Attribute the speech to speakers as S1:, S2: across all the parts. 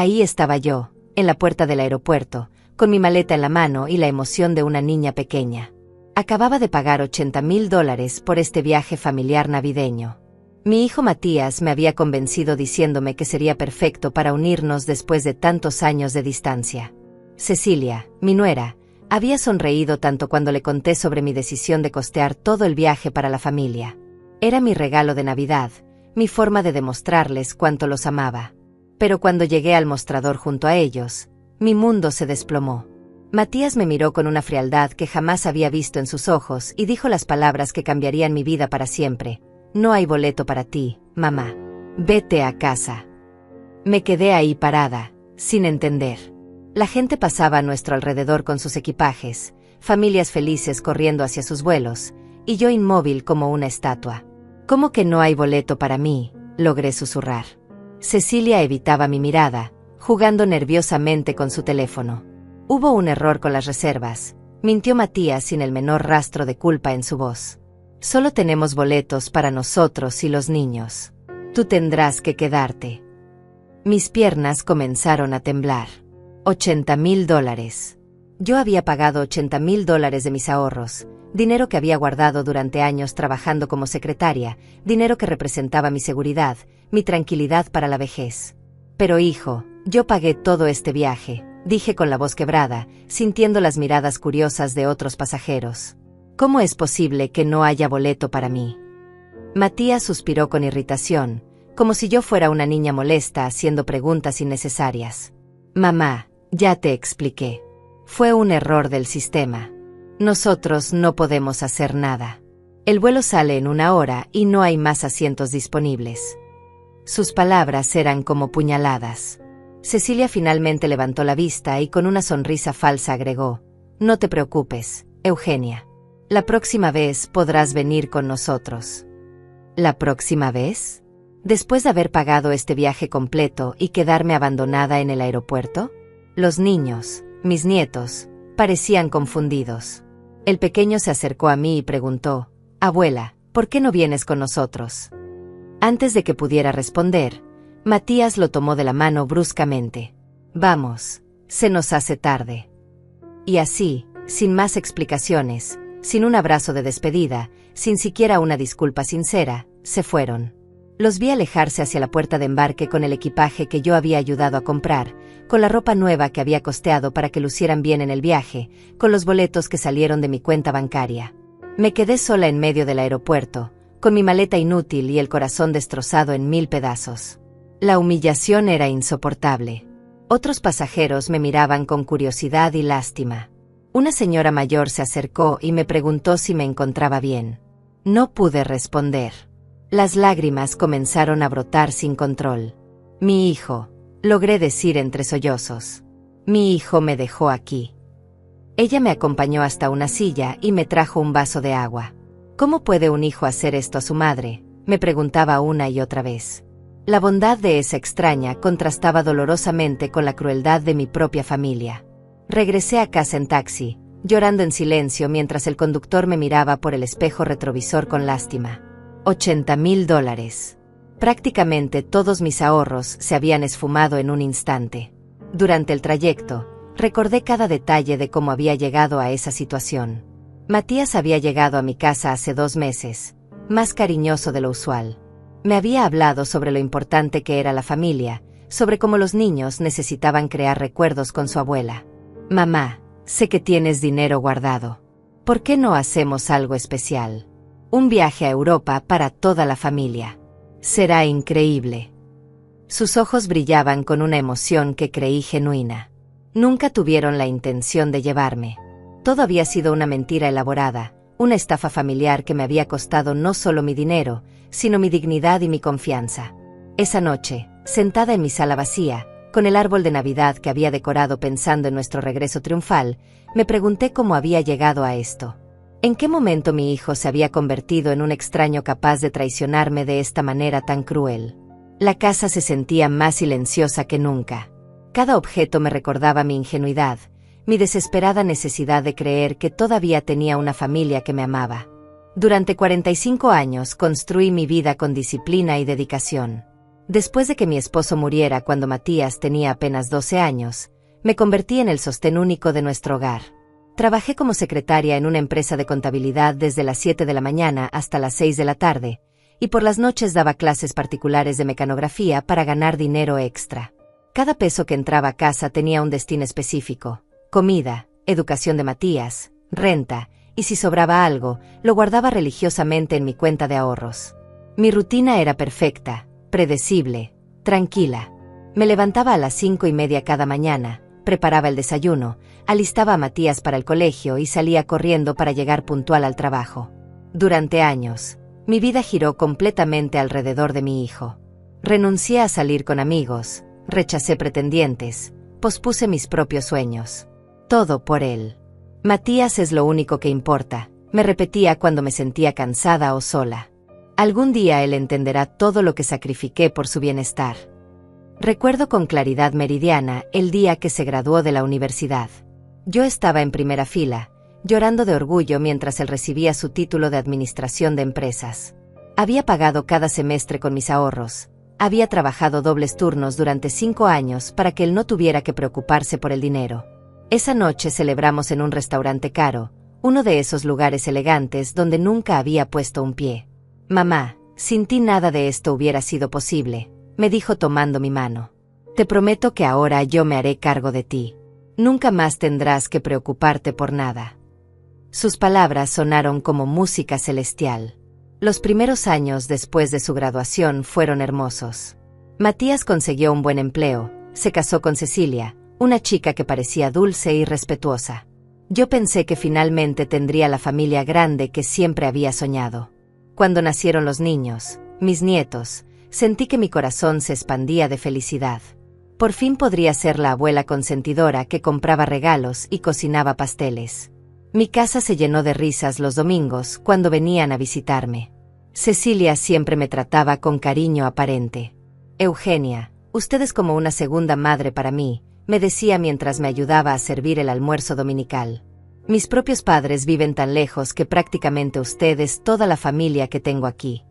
S1: Ahí estaba yo, en la puerta del aeropuerto, con mi maleta en la mano y la emoción de una niña pequeña. Acababa de pagar $80,000 por este viaje familiar navideño. Mi hijo Matías me había convencido diciéndome que sería perfecto para unirnos después de tantos años de distancia. Cecilia, mi nuera, había sonreído tanto cuando le conté sobre mi decisión de costear todo el viaje para la familia. Era mi regalo de Navidad, mi forma de demostrarles cuánto los amaba. Pero cuando llegué al mostrador junto a ellos, mi mundo se desplomó. Matías me miró con una frialdad que jamás había visto en sus ojos y dijo las palabras que cambiarían mi vida para siempre. No hay boleto para ti, mamá. Vete a casa. Me quedé ahí parada, sin entender. La gente pasaba a nuestro alrededor con sus equipajes, familias felices corriendo hacia sus vuelos, y yo inmóvil como una estatua. ¿Cómo que no hay boleto para mí?, logré susurrar. Cecilia evitaba mi mirada, jugando nerviosamente con su teléfono. Hubo un error con las reservas, mintió Matías sin el menor rastro de culpa en su voz. Solo tenemos boletos para nosotros y los niños. Tú tendrás que quedarte. Mis piernas comenzaron a temblar. $80,000. Yo había pagado $80,000 de mis ahorros, dinero que había guardado durante años trabajando como secretaria, dinero que representaba mi seguridad, mi tranquilidad para la vejez. Pero hijo, yo pagué todo este viaje, dije con la voz quebrada, sintiendo las miradas curiosas de otros pasajeros. ¿Cómo es posible que no haya boleto para mí? Matías suspiró con irritación, como si yo fuera una niña molesta haciendo preguntas innecesarias. Mamá, ya te expliqué. Fue un error del sistema. Nosotros no podemos hacer nada. El vuelo sale en 1 hora y no hay más asientos disponibles. Sus palabras eran como puñaladas. Cecilia finalmente levantó la vista y con una sonrisa falsa agregó: No te preocupes, Eugenia. La próxima vez podrás venir con nosotros. ¿La próxima vez? ¿Después de haber pagado este viaje completo y quedarme abandonada en el aeropuerto? Los niños, mis nietos, parecían confundidos. El pequeño se acercó a mí y preguntó: Abuela, ¿por qué no vienes con nosotros? Antes de que pudiera responder, Matías lo tomó de la mano bruscamente. Vamos, se nos hace tarde. Y así, sin más explicaciones, sin un abrazo de despedida, sin siquiera una disculpa sincera, se fueron. Los vi alejarse hacia la puerta de embarque con el equipaje que yo había ayudado a comprar, con la ropa nueva que había costeado para que lucieran bien en el viaje, con los boletos que salieron de mi cuenta bancaria. Me quedé sola en medio del aeropuerto, con mi maleta inútil y el corazón destrozado en 1000 pedazos. La humillación era insoportable. Otros pasajeros me miraban con curiosidad y lástima. Una señora mayor se acercó y me preguntó si me encontraba bien. No pude responder. Las lágrimas comenzaron a brotar sin control. Mi hijo, logré decir entre sollozos. Mi hijo me dejó aquí. Ella me acompañó hasta una silla y me trajo un vaso de agua. ¿Cómo puede un hijo hacer esto a su madre?, me preguntaba una y otra vez. La bondad de esa extraña contrastaba dolorosamente con la crueldad de mi propia familia. Regresé a casa en taxi, llorando en silencio mientras el conductor me miraba por el espejo retrovisor con lástima. $80,000. Prácticamente todos mis ahorros se habían esfumado en un instante. Durante el trayecto, recordé cada detalle de cómo había llegado a esa situación. Matías había llegado a mi casa hace 2 meses, más cariñoso de lo usual. Me había hablado sobre lo importante que era la familia, sobre cómo los niños necesitaban crear recuerdos con su abuela. Mamá, sé que tienes dinero guardado. ¿Por qué no hacemos algo especial? Un viaje a Europa para toda la familia. Será increíble. Sus ojos brillaban con una emoción que creí genuina. Nunca tuvieron la intención de llevarme. Todo había sido una mentira elaborada, una estafa familiar que me había costado no solo mi dinero, sino mi dignidad y mi confianza. Esa noche, sentada en mi sala vacía, con el árbol de Navidad que había decorado pensando en nuestro regreso triunfal, me pregunté cómo había llegado a esto. ¿En qué momento mi hijo se había convertido en un extraño capaz de traicionarme de esta manera tan cruel? La casa se sentía más silenciosa que nunca. Cada objeto me recordaba mi ingenuidad, mi desesperada necesidad de creer que todavía tenía una familia que me amaba. Durante 45 años construí mi vida con disciplina y dedicación. Después de que mi esposo muriera cuando Matías tenía apenas 12 años, me convertí en el sostén único de nuestro hogar. Trabajé como secretaria en una empresa de contabilidad desde las 7 de la mañana hasta las 6 de la tarde, y por las noches daba clases particulares de mecanografía para ganar dinero extra. Cada peso que entraba a casa tenía un destino específico: comida, educación de Matías, renta, y si sobraba algo, lo guardaba religiosamente en mi cuenta de ahorros. Mi rutina era perfecta, predecible, tranquila. Me levantaba a las 5:30 cada mañana, preparaba el desayuno, alistaba a Matías para el colegio y salía corriendo para llegar puntual al trabajo. Durante años, mi vida giró completamente alrededor de mi hijo. Renuncié a salir con amigos, rechacé pretendientes, pospuse mis propios sueños. Todo por él. Matías es lo único que importa, me repetía cuando me sentía cansada o sola. Algún día él entenderá todo lo que sacrifiqué por su bienestar. Recuerdo con claridad meridiana el día que se graduó de la universidad. Yo estaba en primera fila, llorando de orgullo mientras él recibía su título de administración de empresas. Había pagado cada semestre con mis ahorros. Había trabajado dobles turnos durante 5 años para que él no tuviera que preocuparse por el dinero. Esa noche celebramos en un restaurante caro, uno de esos lugares elegantes donde nunca había puesto un pie. «Mamá, sin ti nada de esto hubiera sido posible», me dijo tomando mi mano. «Te prometo que ahora yo me haré cargo de ti. Nunca más tendrás que preocuparte por nada». Sus palabras sonaron como música celestial. Los primeros años después de su graduación fueron hermosos. Matías consiguió un buen empleo, se casó con Cecilia, una chica que parecía dulce y respetuosa. Yo pensé que finalmente tendría la familia grande que siempre había soñado. Cuando nacieron los niños, mis nietos, sentí que mi corazón se expandía de felicidad. Por fin podría ser la abuela consentidora que compraba regalos y cocinaba pasteles. Mi casa se llenó de risas los domingos cuando venían a visitarme. Cecilia siempre me trataba con cariño aparente. «Eugenia, usted es como una segunda madre para mí», me decía mientras me ayudaba a servir el almuerzo dominical. «Mis propios padres viven tan lejos que prácticamente usted es toda la familia que tengo aquí».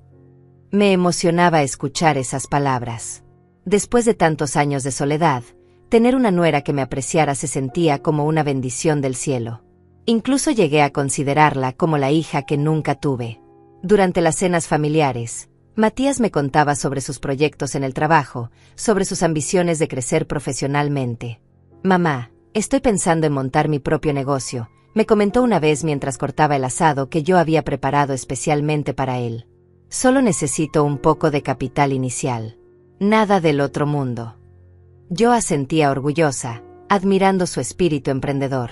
S1: Me emocionaba escuchar esas palabras. Después de tantos años de soledad, tener una nuera que me apreciara se sentía como una bendición del cielo. Incluso llegué a considerarla como la hija que nunca tuve. Durante las cenas familiares, Matías me contaba sobre sus proyectos en el trabajo, sobre sus ambiciones de crecer profesionalmente. «Mamá, estoy pensando en montar mi propio negocio», me comentó una vez mientras cortaba el asado que yo había preparado especialmente para él. «Solo necesito un poco de capital inicial. Nada del otro mundo». Yo asentía orgullosa, admirando su espíritu emprendedor.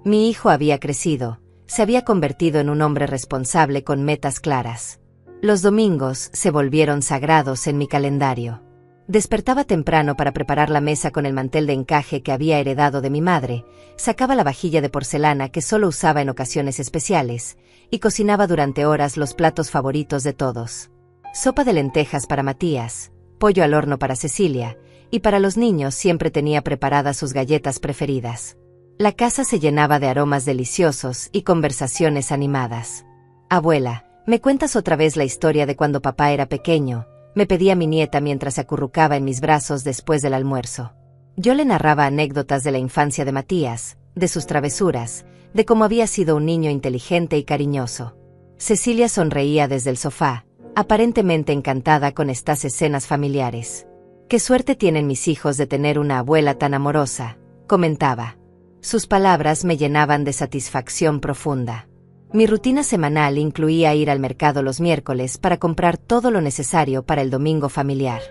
S1: Mi hijo había crecido, se había convertido en un hombre responsable con metas claras. Los domingos se volvieron sagrados en mi calendario. Despertaba temprano para preparar la mesa con el mantel de encaje que había heredado de mi madre, sacaba la vajilla de porcelana que solo usaba en ocasiones especiales, y cocinaba durante horas los platos favoritos de todos. Sopa de lentejas para Matías, pollo al horno para Cecilia, y para los niños siempre tenía preparadas sus galletas preferidas. La casa se llenaba de aromas deliciosos y conversaciones animadas. «Abuela, ¿me cuentas otra vez la historia de cuando papá era pequeño?», me pedía mi nieta mientras se acurrucaba en mis brazos después del almuerzo. Yo le narraba anécdotas de la infancia de Matías, de sus travesuras, de cómo había sido un niño inteligente y cariñoso. Cecilia sonreía desde el sofá, aparentemente encantada con estas escenas familiares. «Qué suerte tienen mis hijos de tener una abuela tan amorosa», comentaba. Sus palabras me llenaban de satisfacción profunda. Mi rutina semanal incluía ir al mercado los miércoles para comprar todo lo necesario para el domingo familiar.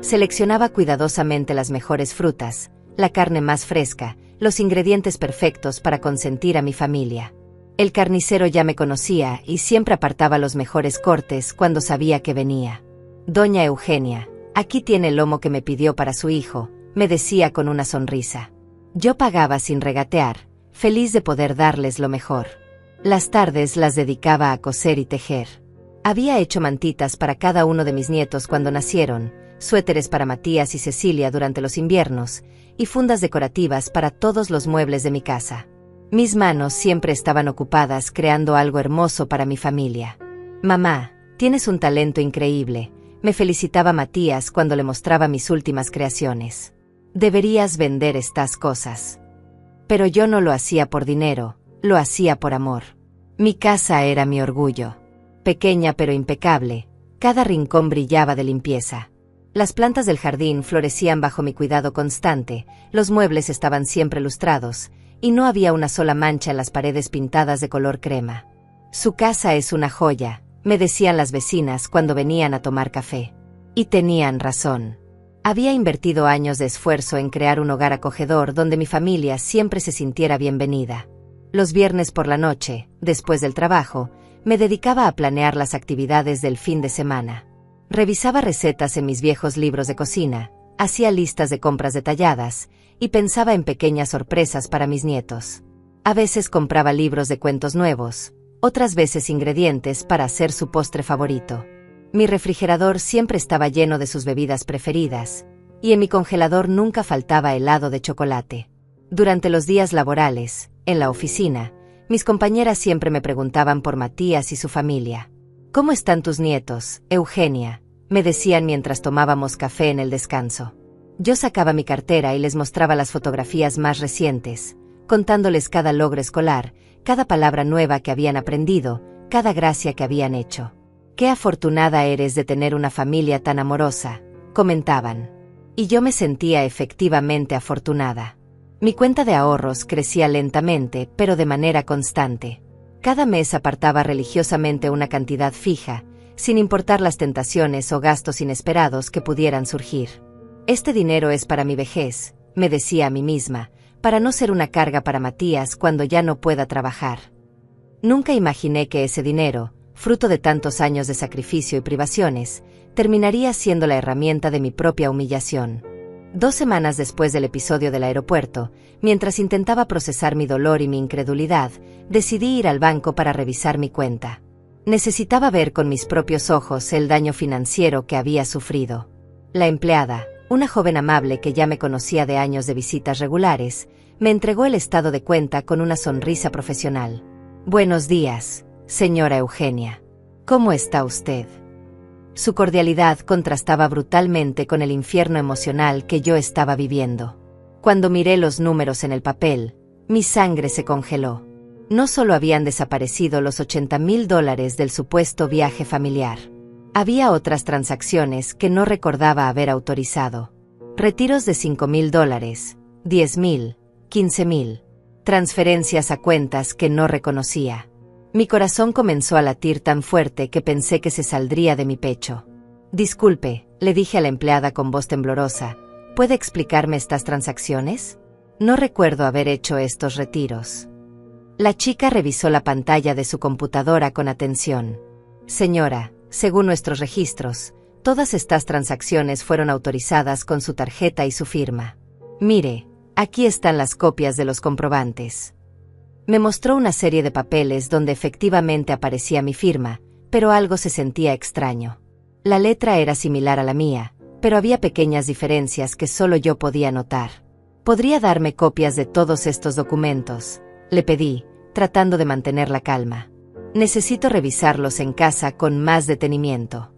S1: Seleccionaba cuidadosamente las mejores frutas, la carne más fresca, los ingredientes perfectos para consentir a mi familia. El carnicero ya me conocía y siempre apartaba los mejores cortes cuando sabía que venía. «Doña Eugenia, aquí tiene el lomo que me pidió para su hijo», me decía con una sonrisa. Yo pagaba sin regatear, feliz de poder darles lo mejor. Las tardes las dedicaba a coser y tejer. Había hecho mantitas para cada uno de mis nietos cuando nacieron, suéteres para Matías y Cecilia durante los inviernos, y fundas decorativas para todos los muebles de mi casa. Mis manos siempre estaban ocupadas creando algo hermoso para mi familia. «Mamá, tienes un talento increíble», Me felicitaba Matías cuando le mostraba mis últimas creaciones. Deberías vender estas cosas. Pero yo no lo hacía por dinero, lo hacía por amor. Mi casa era mi orgullo. Pequeña pero impecable, cada rincón brillaba de limpieza. Las plantas del jardín florecían bajo mi cuidado constante, los muebles estaban siempre lustrados, y no había una sola mancha en las paredes pintadas de color crema. Su casa es una joya, me decían las vecinas cuando venían a tomar café. Y tenían razón. Había invertido años de esfuerzo en crear un hogar acogedor donde mi familia siempre se sintiera bienvenida. Los viernes por la noche, después del trabajo, me dedicaba a planear las actividades del fin de semana. Revisaba recetas en mis viejos libros de cocina, hacía listas de compras detalladas, y pensaba en pequeñas sorpresas para mis nietos. A veces compraba libros de cuentos nuevos, otras veces ingredientes para hacer su postre favorito. Mi refrigerador siempre estaba lleno de sus bebidas preferidas, y en mi congelador nunca faltaba helado de chocolate. Durante los días laborales, en la oficina, mis compañeras siempre me preguntaban por Matías y su familia. ¿Cómo están tus nietos, Eugenia?, me decían mientras tomábamos café en el descanso. Yo sacaba mi cartera y les mostraba las fotografías más recientes, contándoles cada logro escolar, cada palabra nueva que habían aprendido, cada gracia que habían hecho. «Qué afortunada eres de tener una familia tan amorosa», comentaban. Y yo me sentía efectivamente afortunada. Mi cuenta de ahorros crecía lentamente, pero de manera constante. Cada mes apartaba religiosamente una cantidad fija, sin importar las tentaciones o gastos inesperados que pudieran surgir. Este dinero es para mi vejez, me decía a mí misma, para no ser una carga para Matías cuando ya no pueda trabajar. Nunca imaginé que ese dinero, fruto de tantos años de sacrificio y privaciones, terminaría siendo la herramienta de mi propia humillación. 2 semanas después del episodio del aeropuerto, mientras intentaba procesar mi dolor y mi incredulidad, decidí ir al banco para revisar mi cuenta. Necesitaba ver con mis propios ojos el daño financiero que había sufrido. La empleada, una joven amable que ya me conocía de años de visitas regulares, me entregó el estado de cuenta con una sonrisa profesional. «Buenos días, señora Eugenia. ¿Cómo está usted?». Su cordialidad contrastaba brutalmente con el infierno emocional que yo estaba viviendo. Cuando miré los números en el papel, mi sangre se congeló. No solo habían desaparecido los $80,000 del supuesto viaje familiar. Había otras transacciones que no recordaba haber autorizado. Retiros de $5,000, $10,000, $15,000. Transferencias a cuentas que no reconocía. Mi corazón comenzó a latir tan fuerte que pensé que se saldría de mi pecho. «Disculpe», le dije a la empleada con voz temblorosa, «¿puede explicarme estas transacciones? No recuerdo haber hecho estos retiros». La chica revisó la pantalla de su computadora con atención. «Señora, según nuestros registros, todas estas transacciones fueron autorizadas con su tarjeta y su firma. Mire, aquí están las copias de los comprobantes». Me mostró una serie de papeles donde efectivamente aparecía mi firma, pero algo se sentía extraño. La letra era similar a la mía, pero había pequeñas diferencias que solo yo podía notar. «¿Podría darme copias de todos estos documentos?», le pedí, tratando de mantener la calma. «Necesito revisarlos en casa con más detenimiento».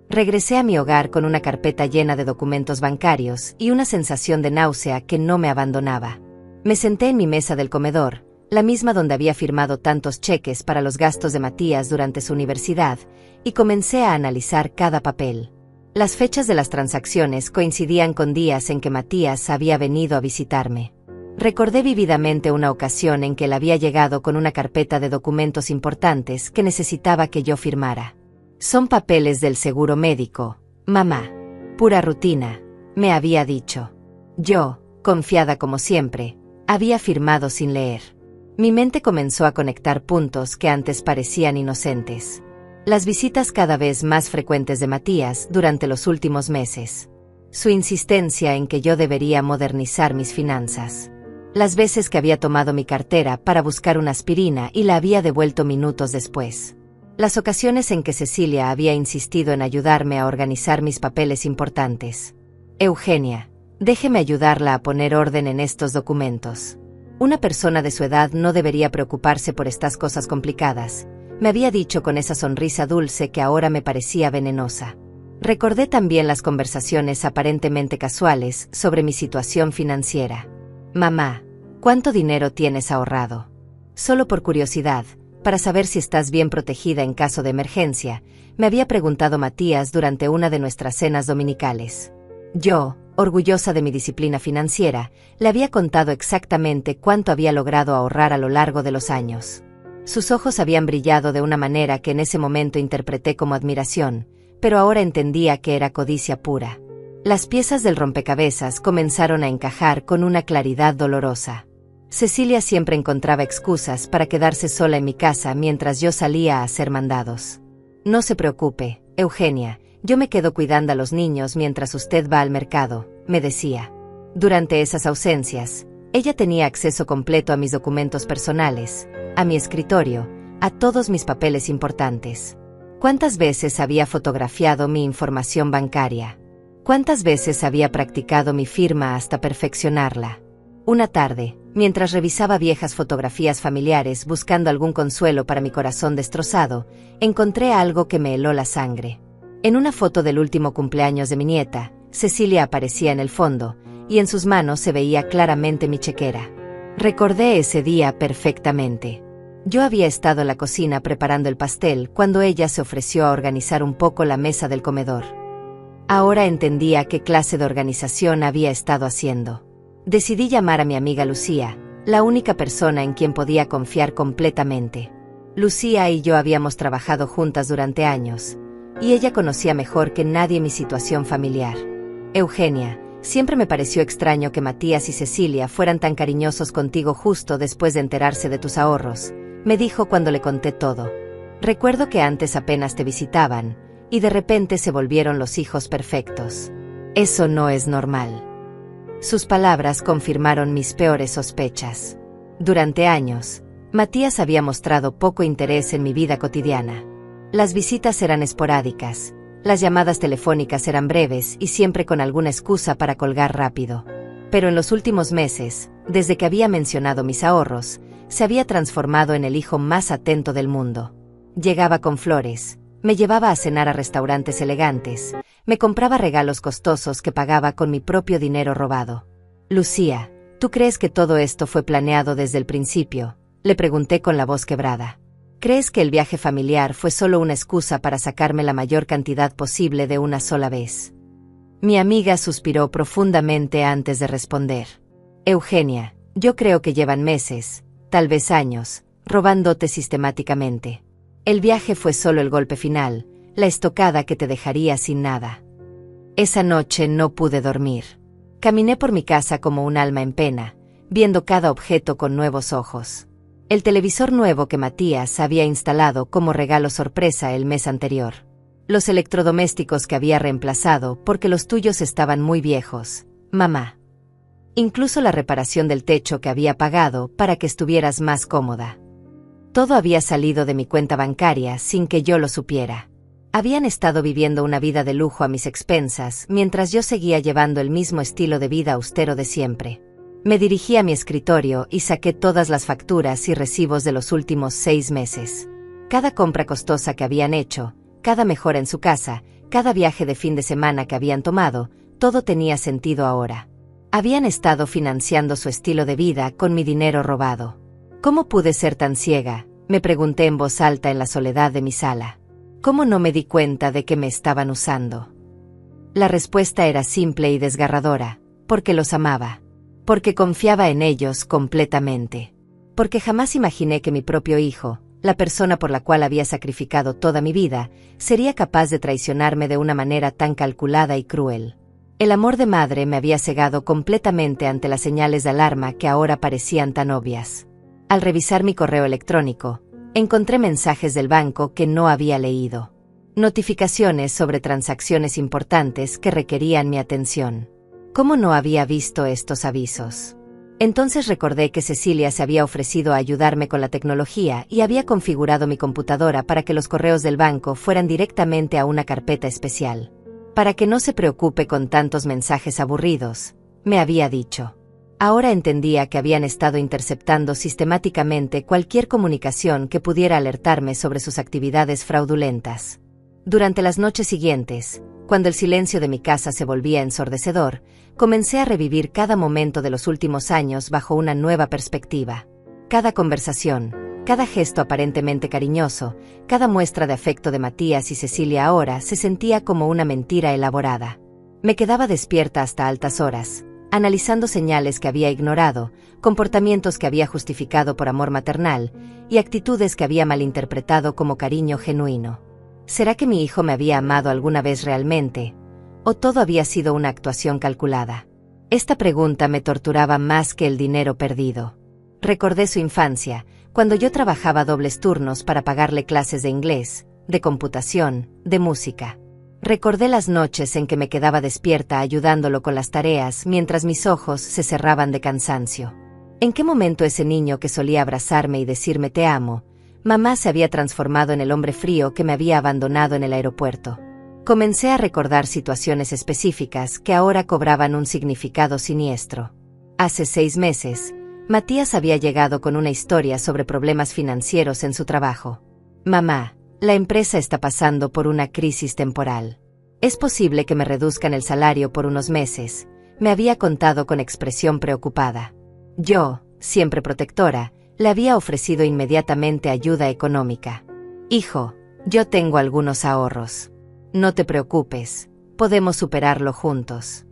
S1: Regresé a mi hogar con una carpeta llena de documentos bancarios y una sensación de náusea que no me abandonaba. Me senté en mi mesa del comedor, la misma donde había firmado tantos cheques para los gastos de Matías durante su universidad, y comencé a analizar cada papel. Las fechas de las transacciones coincidían con días en que Matías había venido a visitarme. Recordé vívidamente una ocasión en que él había llegado con una carpeta de documentos importantes que necesitaba que yo firmara. «Son papeles del seguro médico, mamá. Pura rutina», me había dicho. Yo, confiada como siempre, había firmado sin leer. Mi mente comenzó a conectar puntos que antes parecían inocentes. Las visitas cada vez más frecuentes de Matías durante los últimos meses. Su insistencia en que yo debería modernizar mis finanzas. Las veces que había tomado mi cartera para buscar una aspirina y la había devuelto minutos después. Las ocasiones en que Cecilia había insistido en ayudarme a organizar mis papeles importantes. «Eugenia, déjeme ayudarla a poner orden en estos documentos. Una persona de su edad no debería preocuparse por estas cosas complicadas», me había dicho con esa sonrisa dulce que ahora me parecía venenosa. Recordé también las conversaciones aparentemente casuales sobre mi situación financiera. Mamá, ¿cuánto dinero tienes ahorrado? Solo por curiosidad, para saber si estás bien protegida en caso de emergencia, me había preguntado Matías durante una de nuestras cenas dominicales. Yo, orgullosa de mi disciplina financiera, le había contado exactamente cuánto había logrado ahorrar a lo largo de los años. Sus ojos habían brillado de una manera que en ese momento interpreté como admiración, pero ahora entendía que era codicia pura. Las piezas del rompecabezas comenzaron a encajar con una claridad dolorosa. Cecilia siempre encontraba excusas para quedarse sola en mi casa mientras yo salía a hacer mandados. No se preocupe, Eugenia, yo me quedo cuidando a los niños mientras usted va al mercado, me decía. Durante esas ausencias, ella tenía acceso completo a mis documentos personales, a mi escritorio, a todos mis papeles importantes. ¿Cuántas veces había fotografiado mi información bancaria? ¿Cuántas veces había practicado mi firma hasta perfeccionarla? Una tarde, mientras revisaba viejas fotografías familiares buscando algún consuelo para mi corazón destrozado, encontré algo que me heló la sangre. En una foto del último cumpleaños de mi nieta, Cecilia aparecía en el fondo, y en sus manos se veía claramente mi chequera. Recordé ese día perfectamente. Yo había estado en la cocina preparando el pastel cuando ella se ofreció a organizar un poco la mesa del comedor. Ahora entendía qué clase de organización había estado haciendo. Decidí llamar a mi amiga Lucía, la única persona en quien podía confiar completamente. Lucía y yo habíamos trabajado juntas durante años, y ella conocía mejor que nadie mi situación familiar. Eugenia, siempre me pareció extraño que Matías y Cecilia fueran tan cariñosos contigo justo después de enterarse de tus ahorros, me dijo cuando le conté todo. Recuerdo que antes apenas te visitaban, y de repente se volvieron los hijos perfectos. Eso no es normal. Sus palabras confirmaron mis peores sospechas. Durante años, Matías había mostrado poco interés en mi vida cotidiana. Las visitas eran esporádicas, las llamadas telefónicas eran breves y siempre con alguna excusa para colgar rápido. Pero en los últimos meses, desde que había mencionado mis ahorros, se había transformado en el hijo más atento del mundo. Llegaba con flores, me llevaba a cenar a restaurantes elegantes, me compraba regalos costosos que pagaba con mi propio dinero robado. Lucía, ¿tú crees que todo esto fue planeado desde el principio?, le pregunté con la voz quebrada. ¿Crees que el viaje familiar fue solo una excusa para sacarme la mayor cantidad posible de una sola vez? Mi amiga suspiró profundamente antes de responder. Eugenia, yo creo que llevan meses, tal vez años, robándote sistemáticamente. El viaje fue solo el golpe final, la estocada que te dejaría sin nada. Esa noche no pude dormir. Caminé por mi casa como un alma en pena, viendo cada objeto con nuevos ojos. El televisor nuevo que Matías había instalado como regalo sorpresa el mes anterior. Los electrodomésticos que había reemplazado porque los tuyos estaban muy viejos, mamá. Incluso la reparación del techo que había pagado para que estuvieras más cómoda. Todo había salido de mi cuenta bancaria sin que yo lo supiera. Habían estado viviendo una vida de lujo a mis expensas mientras yo seguía llevando el mismo estilo de vida austero de siempre. Me dirigí a mi escritorio y saqué todas las facturas y recibos de los últimos 6 meses. Cada compra costosa que habían hecho, cada mejora en su casa, cada viaje de fin de semana que habían tomado, todo tenía sentido ahora. Habían estado financiando su estilo de vida con mi dinero robado. ¿Cómo pude ser tan ciega?, me pregunté en voz alta en la soledad de mi sala. ¿Cómo no me di cuenta de que me estaban usando? La respuesta era simple y desgarradora: porque los amaba. Porque confiaba en ellos completamente. Porque jamás imaginé que mi propio hijo, la persona por la cual había sacrificado toda mi vida, sería capaz de traicionarme de una manera tan calculada y cruel. El amor de madre me había cegado completamente ante las señales de alarma que ahora parecían tan obvias. Al revisar mi correo electrónico, encontré mensajes del banco que no había leído. Notificaciones sobre transacciones importantes que requerían mi atención. ¿Cómo no había visto estos avisos? Entonces recordé que Cecilia se había ofrecido a ayudarme con la tecnología y había configurado mi computadora para que los correos del banco fueran directamente a una carpeta especial. Para que no se preocupe con tantos mensajes aburridos, me había dicho. Ahora entendía que habían estado interceptando sistemáticamente cualquier comunicación que pudiera alertarme sobre sus actividades fraudulentas. Durante las noches siguientes, Cuando el silencio de mi casa se volvía ensordecedor, comencé a revivir cada momento de los últimos años bajo una nueva perspectiva. Cada conversación, cada gesto aparentemente cariñoso, cada muestra de afecto de Matías y Cecilia ahora se sentía como una mentira elaborada. Me quedaba despierta hasta altas horas, analizando señales que había ignorado, comportamientos que había justificado por amor maternal y actitudes que había malinterpretado como cariño genuino. ¿Será que mi hijo me había amado alguna vez realmente? ¿O todo había sido una actuación calculada? Esta pregunta me torturaba más que el dinero perdido. Recordé su infancia, cuando yo trabajaba dobles turnos para pagarle clases de inglés, de computación, de música. Recordé las noches en que me quedaba despierta ayudándolo con las tareas mientras mis ojos se cerraban de cansancio. ¿En qué momento ese niño que solía abrazarme y decirme te amo, mamá, se había transformado en el hombre frío que me había abandonado en el aeropuerto? Comencé a recordar situaciones específicas que ahora cobraban un significado siniestro. Hace 6 meses, Matías había llegado con una historia sobre problemas financieros en su trabajo. Mamá, la empresa está pasando por una crisis temporal. Es posible que me reduzcan el salario por unos meses, me había contado con expresión preocupada. Yo, siempre protectora, le había ofrecido inmediatamente ayuda económica. Hijo, yo tengo algunos ahorros. No te preocupes, podemos superarlo juntos.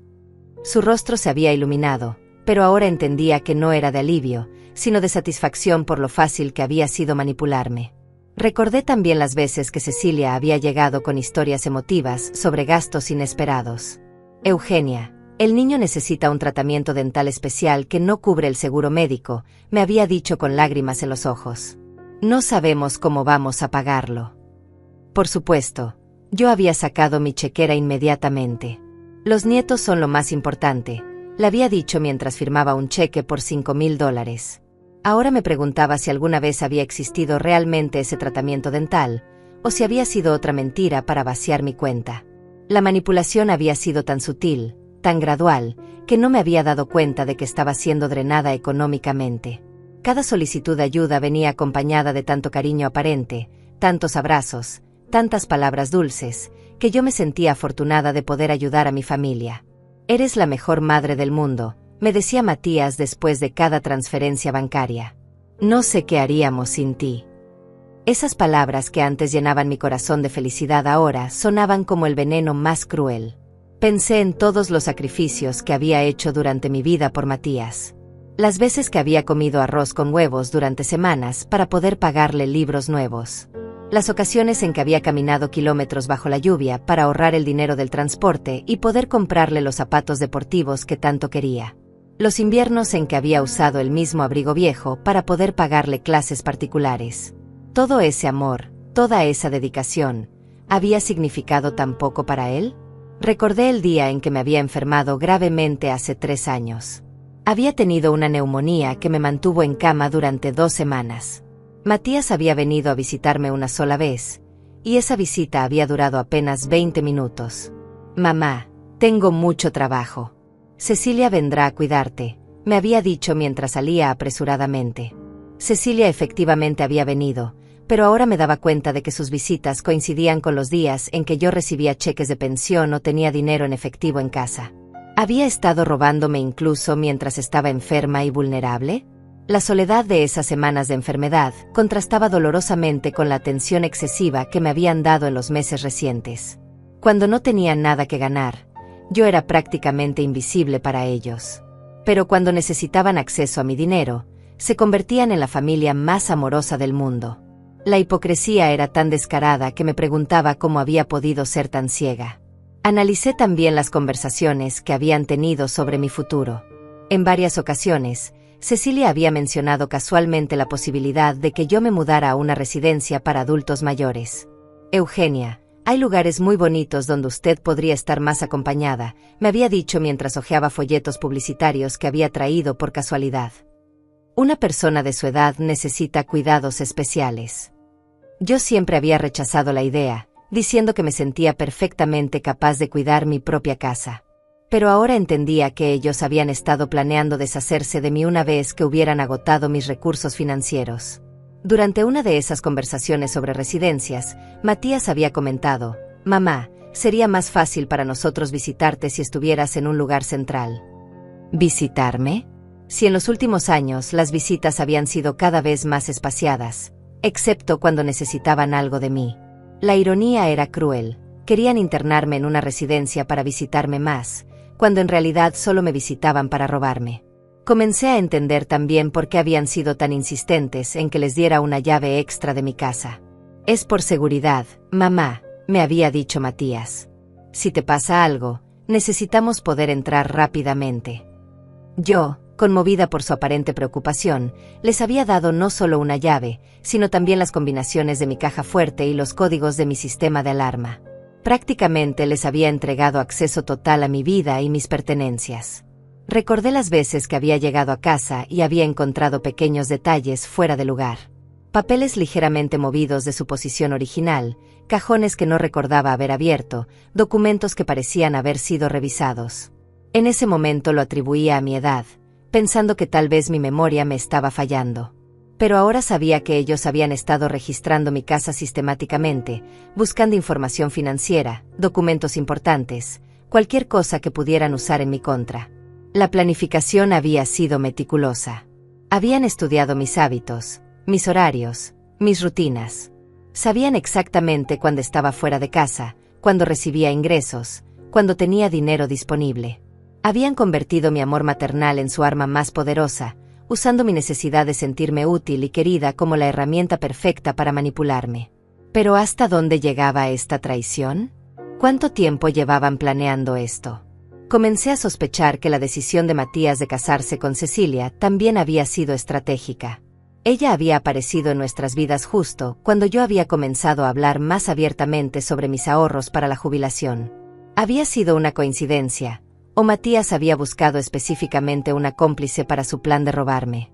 S1: Su rostro se había iluminado, pero ahora entendía que no era de alivio, sino de satisfacción por lo fácil que había sido manipularme. Recordé también las veces que Cecilia había llegado con historias emotivas sobre gastos inesperados. Eugenia, el niño necesita un tratamiento dental especial que no cubre el seguro médico, me había dicho con lágrimas en los ojos. No sabemos cómo vamos a pagarlo. Por supuesto, yo había sacado mi chequera inmediatamente. Los nietos son lo más importante, le había dicho mientras firmaba un cheque por $5,000. Ahora me preguntaba si alguna vez había existido realmente ese tratamiento dental, o si había sido otra mentira para vaciar mi cuenta. La manipulación había sido tan sutil, tan gradual, que no me había dado cuenta de que estaba siendo drenada económicamente. Cada solicitud de ayuda venía acompañada de tanto cariño aparente, tantos abrazos, tantas palabras dulces, que yo me sentía afortunada de poder ayudar a mi familia. Eres la mejor madre del mundo, me decía Matías después de cada transferencia bancaria. No sé qué haríamos sin ti. Esas palabras que antes llenaban mi corazón de felicidad ahora sonaban como el veneno más cruel. Pensé en todos los sacrificios que había hecho durante mi vida por Matías. Las veces que había comido arroz con huevos durante semanas para poder pagarle libros nuevos. Las ocasiones en que había caminado kilómetros bajo la lluvia para ahorrar el dinero del transporte y poder comprarle los zapatos deportivos que tanto quería. Los inviernos en que había usado el mismo abrigo viejo para poder pagarle clases particulares. Todo ese amor, toda esa dedicación, ¿había significado tan poco para él? Recordé el día en que me había enfermado gravemente hace 3 años. Había tenido una neumonía que me mantuvo en cama durante 2 semanas. Matías había venido a visitarme una sola vez, y esa visita había durado apenas 20 minutos. Mamá, tengo mucho trabajo. Cecilia vendrá a cuidarte, me había dicho mientras salía apresuradamente. Cecilia efectivamente había venido, pero ahora me daba cuenta de que sus visitas coincidían con los días en que yo recibía cheques de pensión o tenía dinero en efectivo en casa. ¿Había estado robándome incluso mientras estaba enferma y vulnerable? La soledad de esas semanas de enfermedad contrastaba dolorosamente con la atención excesiva que me habían dado en los meses recientes. Cuando no tenía nada que ganar, yo era prácticamente invisible para ellos. Pero cuando necesitaban acceso a mi dinero, se convertían en la familia más amorosa del mundo. La hipocresía era tan descarada que me preguntaba cómo había podido ser tan ciega. Analicé también las conversaciones que habían tenido sobre mi futuro. En varias ocasiones, Cecilia había mencionado casualmente la posibilidad de que yo me mudara a una residencia para adultos mayores. Eugenia, hay lugares muy bonitos donde usted podría estar más acompañada, me había dicho mientras hojeaba folletos publicitarios que había traído por casualidad. Una persona de su edad necesita cuidados especiales. Yo siempre había rechazado la idea, diciendo que me sentía perfectamente capaz de cuidar mi propia casa. Pero ahora entendía que ellos habían estado planeando deshacerse de mí una vez que hubieran agotado mis recursos financieros. Durante una de esas conversaciones sobre residencias, Matías había comentado, «Mamá, Sería más fácil para nosotros visitarte si estuvieras en un lugar central. ¿Visitarme? Si en los últimos años las visitas habían sido cada vez más espaciadas, excepto cuando necesitaban algo de mí. La ironía era cruel. Querían internarme en una residencia para visitarme más, cuando en realidad solo me visitaban para robarme. Comencé a entender también por qué habían sido tan insistentes en que les diera una llave extra de mi casa. Es por seguridad, mamá, me había dicho Matías. Si te pasa algo, necesitamos poder entrar rápidamente. Yo, conmovida por su aparente preocupación, les había dado no solo una llave, sino también las combinaciones de mi caja fuerte y los códigos de mi sistema de alarma. Prácticamente les había entregado acceso total a mi vida y mis pertenencias. Recordé las veces que había llegado a casa y había encontrado pequeños detalles fuera de lugar. Papeles ligeramente movidos de su posición original, cajones que no recordaba haber abierto, documentos que parecían haber sido revisados. En ese momento lo atribuía a mi edad, pensando que tal vez mi memoria me estaba fallando. Pero ahora sabía que ellos habían estado registrando mi casa sistemáticamente, buscando información financiera, documentos importantes, cualquier cosa que pudieran usar en mi contra. La planificación había sido meticulosa. Habían estudiado mis hábitos, mis horarios, mis rutinas. Sabían exactamente cuándo estaba fuera de casa, cuándo recibía ingresos, cuándo tenía dinero disponible. Habían convertido mi amor maternal en su arma más poderosa, usando mi necesidad de sentirme útil y querida como la herramienta perfecta para manipularme. ¿Pero hasta dónde llegaba esta traición? ¿Cuánto tiempo llevaban planeando esto? Comencé a sospechar que la decisión de Matías de casarse con Cecilia también había sido estratégica. Ella había aparecido en nuestras vidas justo cuando yo había comenzado a hablar más abiertamente sobre mis ahorros para la jubilación. ¿Había sido una coincidencia, o Matías había buscado específicamente una cómplice para su plan de robarme?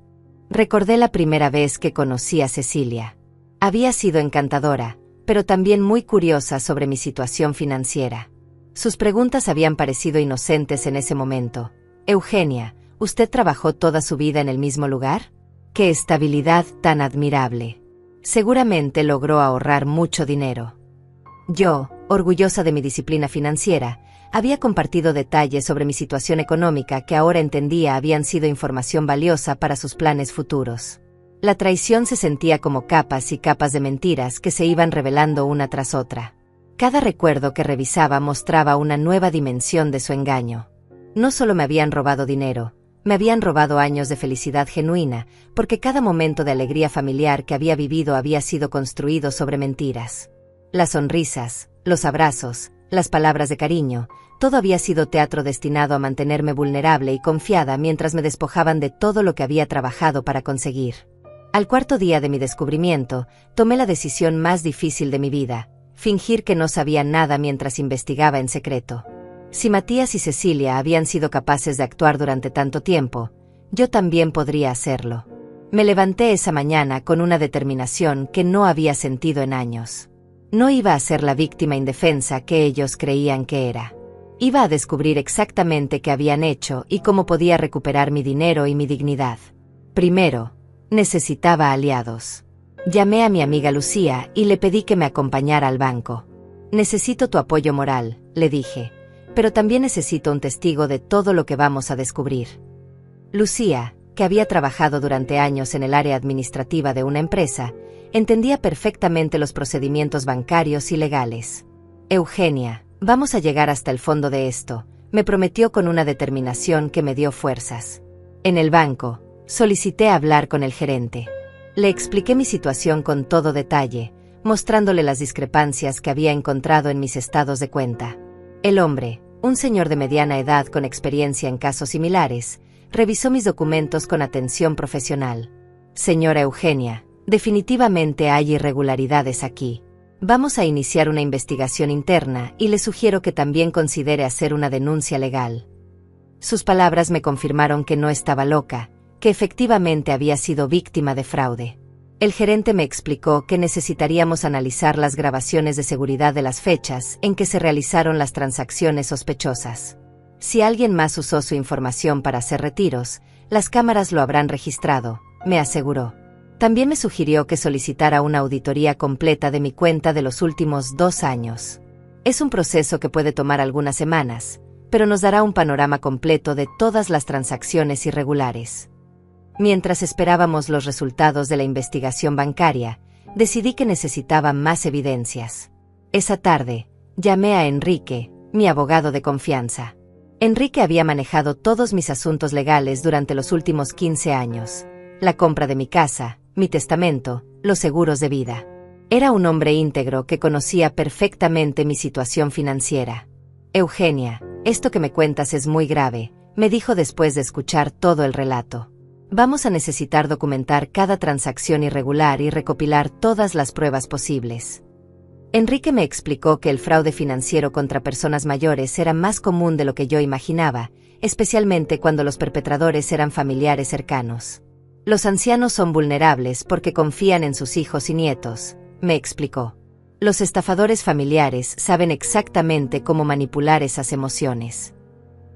S1: Recordé la primera vez que conocí a Cecilia. Había sido encantadora, pero también muy curiosa sobre mi situación financiera. Sus preguntas habían parecido inocentes en ese momento. Eugenia, ¿usted trabajó toda su vida en el mismo lugar? ¡Qué estabilidad tan admirable! Seguramente logró ahorrar mucho dinero. Yo, orgullosa de mi disciplina financiera, había compartido detalles sobre mi situación económica que ahora entendía habían sido información valiosa para sus planes futuros. La traición se sentía como capas y capas de mentiras que se iban revelando una tras otra. Cada recuerdo que revisaba mostraba una nueva dimensión de su engaño. No solo me habían robado dinero, me habían robado años de felicidad genuina, porque cada momento de alegría familiar que había vivido había sido construido sobre mentiras. Las sonrisas, los abrazos, las palabras de cariño, todo había sido teatro destinado a mantenerme vulnerable y confiada mientras me despojaban de todo lo que había trabajado para conseguir. Al cuarto día de mi descubrimiento, tomé la decisión más difícil de mi vida: fingir que no sabía nada mientras investigaba en secreto. Si Matías y Cecilia habían sido capaces de actuar durante tanto tiempo, yo también podría hacerlo. Me levanté esa mañana con una determinación que no había sentido en años. No iba a ser la víctima indefensa que ellos creían que era. Iba a descubrir exactamente qué habían hecho y cómo podía recuperar mi dinero y mi dignidad. Primero, necesitaba aliados. Llamé a mi amiga Lucía y le pedí que me acompañara al banco. Necesito tu apoyo moral, le dije, pero también necesito un testigo de todo lo que vamos a descubrir. Lucía, que había trabajado durante años en el área administrativa de una empresa, entendía perfectamente los procedimientos bancarios y legales. Eugenia, vamos a llegar hasta el fondo de esto, me prometió con una determinación que me dio fuerzas. En el banco, solicité hablar con el gerente. Le expliqué mi situación con todo detalle, mostrándole las discrepancias que había encontrado en mis estados de cuenta. El hombre, un señor de mediana edad con experiencia en casos similares, revisó mis documentos con atención profesional. Señora Eugenia, definitivamente hay irregularidades aquí. Vamos a iniciar una investigación interna y le sugiero que también considere hacer una denuncia legal. Sus palabras me confirmaron que no estaba loca, que efectivamente había sido víctima de fraude. El gerente me explicó que necesitaríamos analizar las grabaciones de seguridad de las fechas en que se realizaron las transacciones sospechosas. Si alguien más usó su información para hacer retiros, las cámaras lo habrán registrado, me aseguró. También me sugirió que solicitara una auditoría completa de mi cuenta de los últimos 2 años. Es un proceso que puede tomar algunas semanas, pero nos dará un panorama completo de todas las transacciones irregulares. Mientras esperábamos los resultados de la investigación bancaria, decidí que necesitaba más evidencias. Esa tarde, llamé a Enrique, mi abogado de confianza. Enrique había manejado todos mis asuntos legales durante los últimos 15 años. La compra de mi casa, mi testamento, los seguros de vida. Era un hombre íntegro que conocía perfectamente mi situación financiera. Eugenia, esto que me cuentas es muy grave, me dijo después de escuchar todo el relato. Vamos a necesitar documentar cada transacción irregular y recopilar todas las pruebas posibles. Enrique me explicó que el fraude financiero contra personas mayores era más común de lo que yo imaginaba, especialmente cuando los perpetradores eran familiares cercanos. Los ancianos son vulnerables porque confían en sus hijos y nietos, me explicó. Los estafadores familiares saben exactamente cómo manipular esas emociones.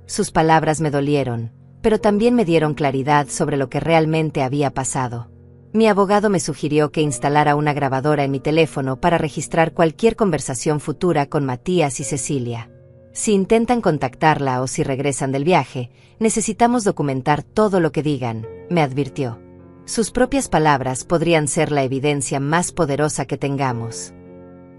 S1: Sus palabras me dolieron, pero también me dieron claridad sobre lo que realmente había pasado. Mi abogado me sugirió que instalara una grabadora en mi teléfono para registrar cualquier conversación futura con Matías y Cecilia. Si intentan contactarla o si regresan del viaje, necesitamos documentar todo lo que digan, me advirtió. Sus propias palabras podrían ser la evidencia más poderosa que tengamos.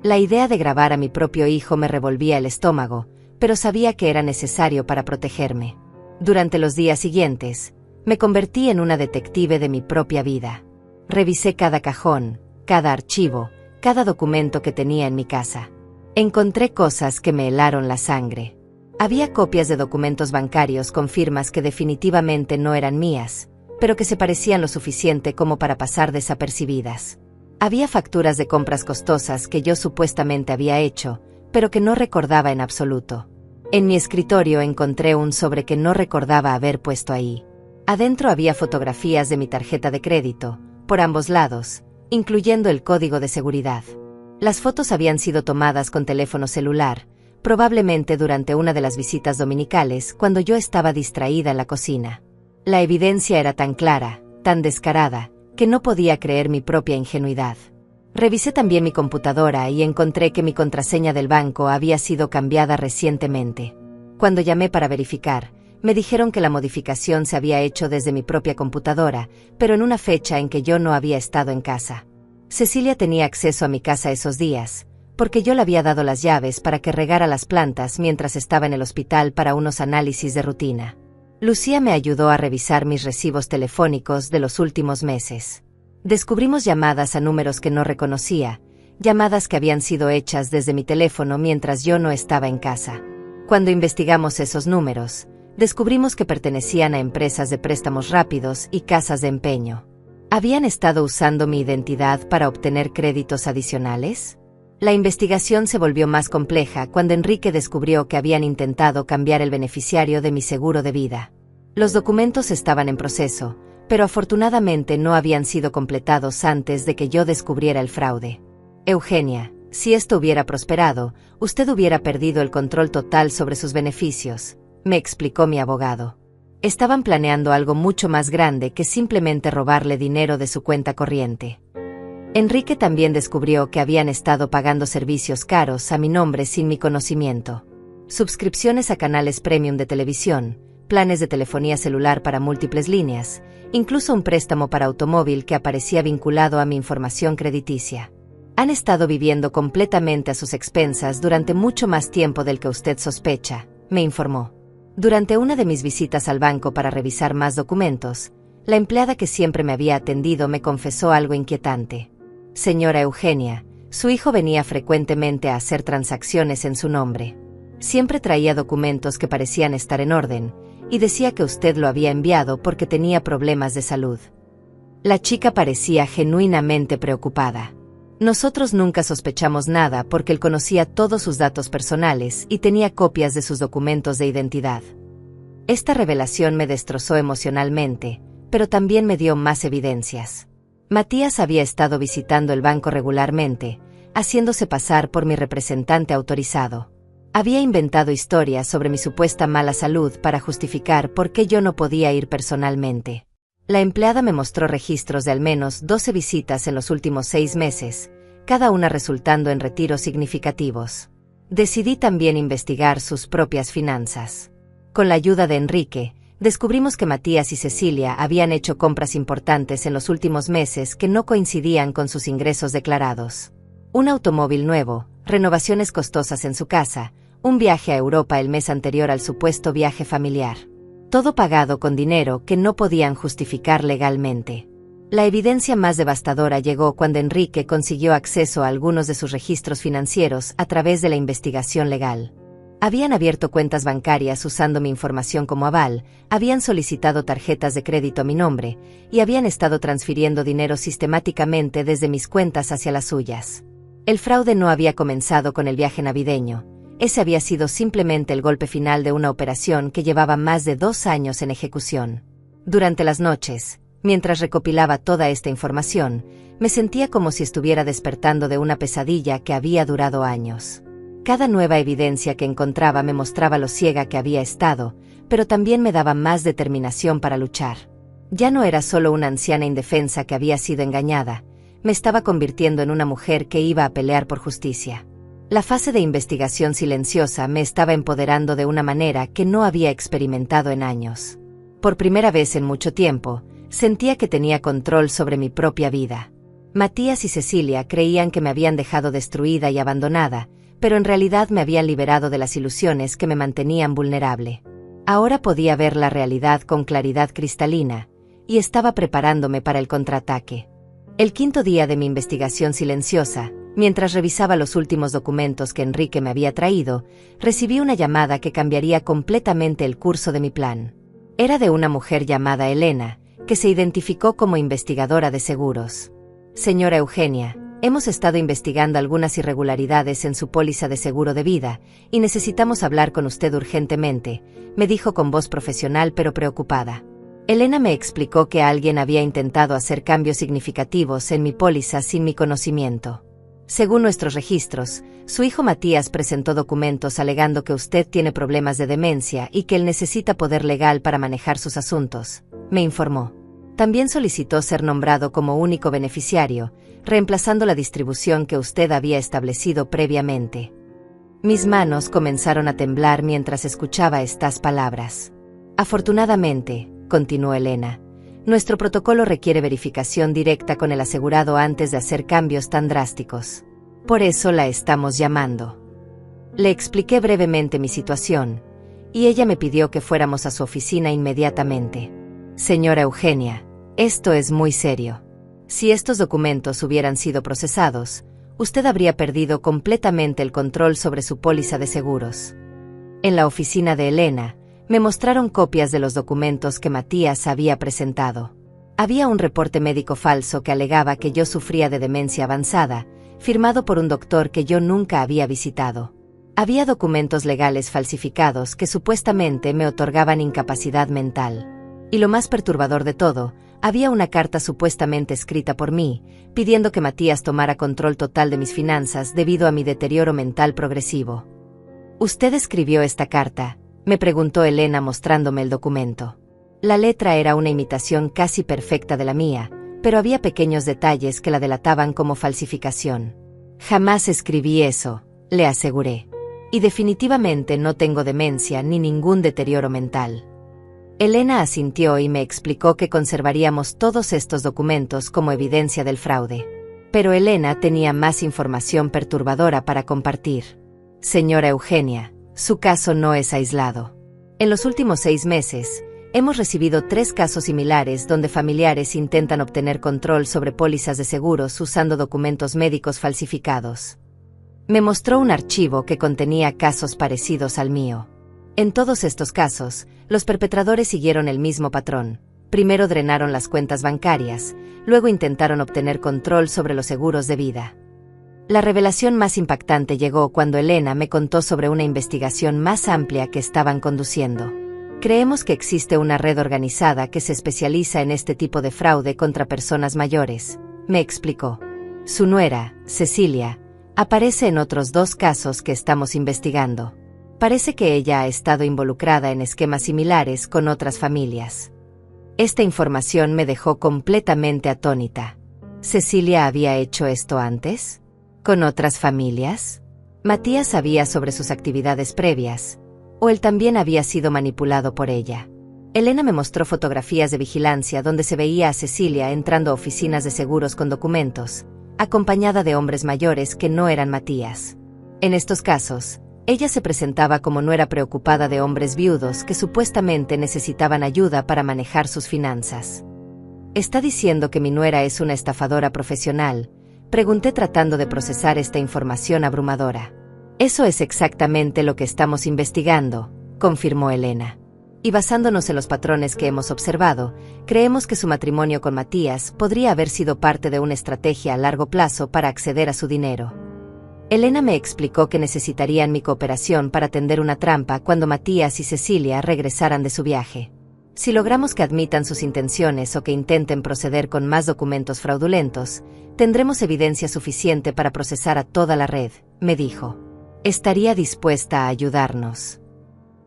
S1: La idea de grabar a mi propio hijo me revolvía el estómago, pero sabía que era necesario para protegerme. Durante los días siguientes, me convertí en una detective de mi propia vida. Revisé cada cajón, cada archivo, cada documento que tenía en mi casa. Encontré cosas que me helaron la sangre. Había copias de documentos bancarios con firmas que definitivamente no eran mías, pero que se parecían lo suficiente como para pasar desapercibidas. Había facturas de compras costosas que yo supuestamente había hecho, pero que no recordaba en absoluto. En mi escritorio encontré un sobre que no recordaba haber puesto ahí. Adentro había fotografías de mi tarjeta de crédito, por ambos lados, incluyendo el código de seguridad. Las fotos habían sido tomadas con teléfono celular, probablemente durante una de las visitas dominicales cuando yo estaba distraída en la cocina. La evidencia era tan clara, tan descarada, que no podía creer mi propia ingenuidad. Revisé también mi computadora y encontré que mi contraseña del banco había sido cambiada recientemente. Cuando llamé para verificar, me dijeron que la modificación se había hecho desde mi propia computadora, pero en una fecha en que yo no había estado en casa. Cecilia tenía acceso a mi casa esos días, porque yo le había dado las llaves para que regara las plantas mientras estaba en el hospital para unos análisis de rutina. Lucía me ayudó a revisar mis recibos telefónicos de los últimos meses. Descubrimos llamadas a números que no reconocía, llamadas que habían sido hechas desde mi teléfono mientras yo no estaba en casa. Cuando investigamos esos números, descubrimos que pertenecían a empresas de préstamos rápidos y casas de empeño. ¿Habían estado usando mi identidad para obtener créditos adicionales? La investigación se volvió más compleja cuando Enrique descubrió que habían intentado cambiar el beneficiario de mi seguro de vida. Los documentos estaban en proceso, pero afortunadamente no habían sido completados antes de que yo descubriera el fraude. Eugenia, si esto hubiera prosperado, usted hubiera perdido el control total sobre sus beneficios, me explicó mi abogado. Estaban planeando algo mucho más grande que simplemente robarle dinero de su cuenta corriente. Enrique también descubrió que habían estado pagando servicios caros a mi nombre sin mi conocimiento. Suscripciones a canales premium de televisión, planes de telefonía celular para múltiples líneas, incluso un préstamo para automóvil que aparecía vinculado a mi información crediticia. Han estado viviendo completamente a sus expensas durante mucho más tiempo del que usted sospecha, me informó. Durante una de mis visitas al banco para revisar más documentos, la empleada que siempre me había atendido me confesó algo inquietante. Señora Eugenia, su hijo venía frecuentemente a hacer transacciones en su nombre. Siempre traía documentos que parecían estar en orden, y decía que usted lo había enviado porque tenía problemas de salud. La chica parecía genuinamente preocupada. Nosotros nunca sospechamos nada porque él conocía todos sus datos personales y tenía copias de sus documentos de identidad. Esta revelación me destrozó emocionalmente, pero también me dio más evidencias. Matías había estado visitando el banco regularmente, haciéndose pasar por mi representante autorizado. Había inventado historias sobre mi supuesta mala salud para justificar por qué yo no podía ir personalmente. La empleada me mostró registros de al menos 12 visitas en los últimos 6 meses, cada una resultando en retiros significativos. Decidí también investigar sus propias finanzas. Con la ayuda de Enrique, descubrimos que Matías y Cecilia habían hecho compras importantes en los últimos meses que no coincidían con sus ingresos declarados. Un automóvil nuevo, renovaciones costosas en su casa, un viaje a Europa el mes anterior al supuesto viaje familiar. Todo pagado con dinero que no podían justificar legalmente. La evidencia más devastadora llegó cuando Enrique consiguió acceso a algunos de sus registros financieros a través de la investigación legal. Habían abierto cuentas bancarias usando mi información como aval, habían solicitado tarjetas de crédito a mi nombre, y habían estado transfiriendo dinero sistemáticamente desde mis cuentas hacia las suyas. El fraude no había comenzado con el viaje navideño. Ese había sido simplemente el golpe final de una operación que llevaba más de 2 años en ejecución. Durante las noches, mientras recopilaba toda esta información, me sentía como si estuviera despertando de una pesadilla que había durado años. Cada nueva evidencia que encontraba me mostraba lo ciega que había estado, pero también me daba más determinación para luchar. Ya no era solo una anciana indefensa que había sido engañada, me estaba convirtiendo en una mujer que iba a pelear por justicia. La fase de investigación silenciosa me estaba empoderando de una manera que no había experimentado en años. Por primera vez en mucho tiempo, sentía que tenía control sobre mi propia vida. Matías y Cecilia creían que me habían dejado destruida y abandonada, pero en realidad me habían liberado de las ilusiones que me mantenían vulnerable. Ahora podía ver la realidad con claridad cristalina, y estaba preparándome para el contraataque. El 5.º día de mi investigación silenciosa, mientras revisaba los últimos documentos que Enrique me había traído, recibí una llamada que cambiaría completamente el curso de mi plan. Era de una mujer llamada Elena, que se identificó como investigadora de seguros. Señora Eugenia, hemos estado investigando algunas irregularidades en su póliza de seguro de vida, y necesitamos hablar con usted urgentemente, me dijo con voz profesional pero preocupada. Elena me explicó que alguien había intentado hacer cambios significativos en mi póliza sin mi conocimiento. Según nuestros registros, su hijo Matías presentó documentos alegando que usted tiene problemas de demencia y que él necesita poder legal para manejar sus asuntos, me informó. También solicitó ser nombrado como único beneficiario, reemplazando la distribución que usted había establecido previamente. Mis manos comenzaron a temblar mientras escuchaba estas palabras. Afortunadamente, continuó Elena, nuestro protocolo requiere verificación directa con el asegurado antes de hacer cambios tan drásticos. Por eso la estamos llamando. Le expliqué brevemente mi situación, y ella me pidió que fuéramos a su oficina inmediatamente. Señora Eugenia, esto es muy serio. Si estos documentos hubieran sido procesados, usted habría perdido completamente el control sobre su póliza de seguros. En la oficina de Elena, me mostraron copias de los documentos que Matías había presentado. Había un reporte médico falso que alegaba que yo sufría de demencia avanzada, firmado por un doctor que yo nunca había visitado. Había documentos legales falsificados que supuestamente me otorgaban incapacidad mental. Y lo más perturbador de todo, había una carta supuestamente escrita por mí, pidiendo que Matías tomara control total de mis finanzas debido a mi deterioro mental progresivo. ¿Usted escribió esta carta?, me preguntó Elena mostrándome el documento. La letra era una imitación casi perfecta de la mía, pero había pequeños detalles que la delataban como falsificación. Jamás escribí eso, le aseguré. Y definitivamente no tengo demencia ni ningún deterioro mental. Elena asintió y me explicó que conservaríamos todos estos documentos como evidencia del fraude. Pero Elena tenía más información perturbadora para compartir. Señora Eugenia, su caso no es aislado. En los últimos 6 meses, hemos recibido 3 casos similares donde familiares intentan obtener control sobre pólizas de seguros usando documentos médicos falsificados. Me mostró un archivo que contenía casos parecidos al mío. En todos estos casos, los perpetradores siguieron el mismo patrón. Primero drenaron las cuentas bancarias, luego intentaron obtener control sobre los seguros de vida. La revelación más impactante llegó cuando Elena me contó sobre una investigación más amplia que estaban conduciendo. Creemos que existe una red organizada que se especializa en este tipo de fraude contra personas mayores, me explicó. Su nuera, Cecilia, aparece en otros 2 casos que estamos investigando. Parece que ella ha estado involucrada en esquemas similares con otras familias. Esta información me dejó completamente atónita. ¿Cecilia había hecho esto antes? ¿Con otras familias? Matías sabía sobre sus actividades previas, o él también había sido manipulado por ella. Elena me mostró fotografías de vigilancia donde se veía a Cecilia entrando a oficinas de seguros con documentos, acompañada de hombres mayores que no eran Matías. En estos casos, ella se presentaba como nuera preocupada de hombres viudos que supuestamente necesitaban ayuda para manejar sus finanzas. ¿Está diciendo que mi nuera es una estafadora profesional?, pregunté tratando de procesar esta información abrumadora. Eso es exactamente lo que estamos investigando, confirmó Elena. Y basándonos en los patrones que hemos observado, creemos que su matrimonio con Matías podría haber sido parte de una estrategia a largo plazo para acceder a su dinero. Elena me explicó que necesitarían mi cooperación para tender una trampa cuando Matías y Cecilia regresaran de su viaje. Si logramos que admitan sus intenciones o que intenten proceder con más documentos fraudulentos, tendremos evidencia suficiente para procesar a toda la red, me dijo. ¿Estaría dispuesta a ayudarnos?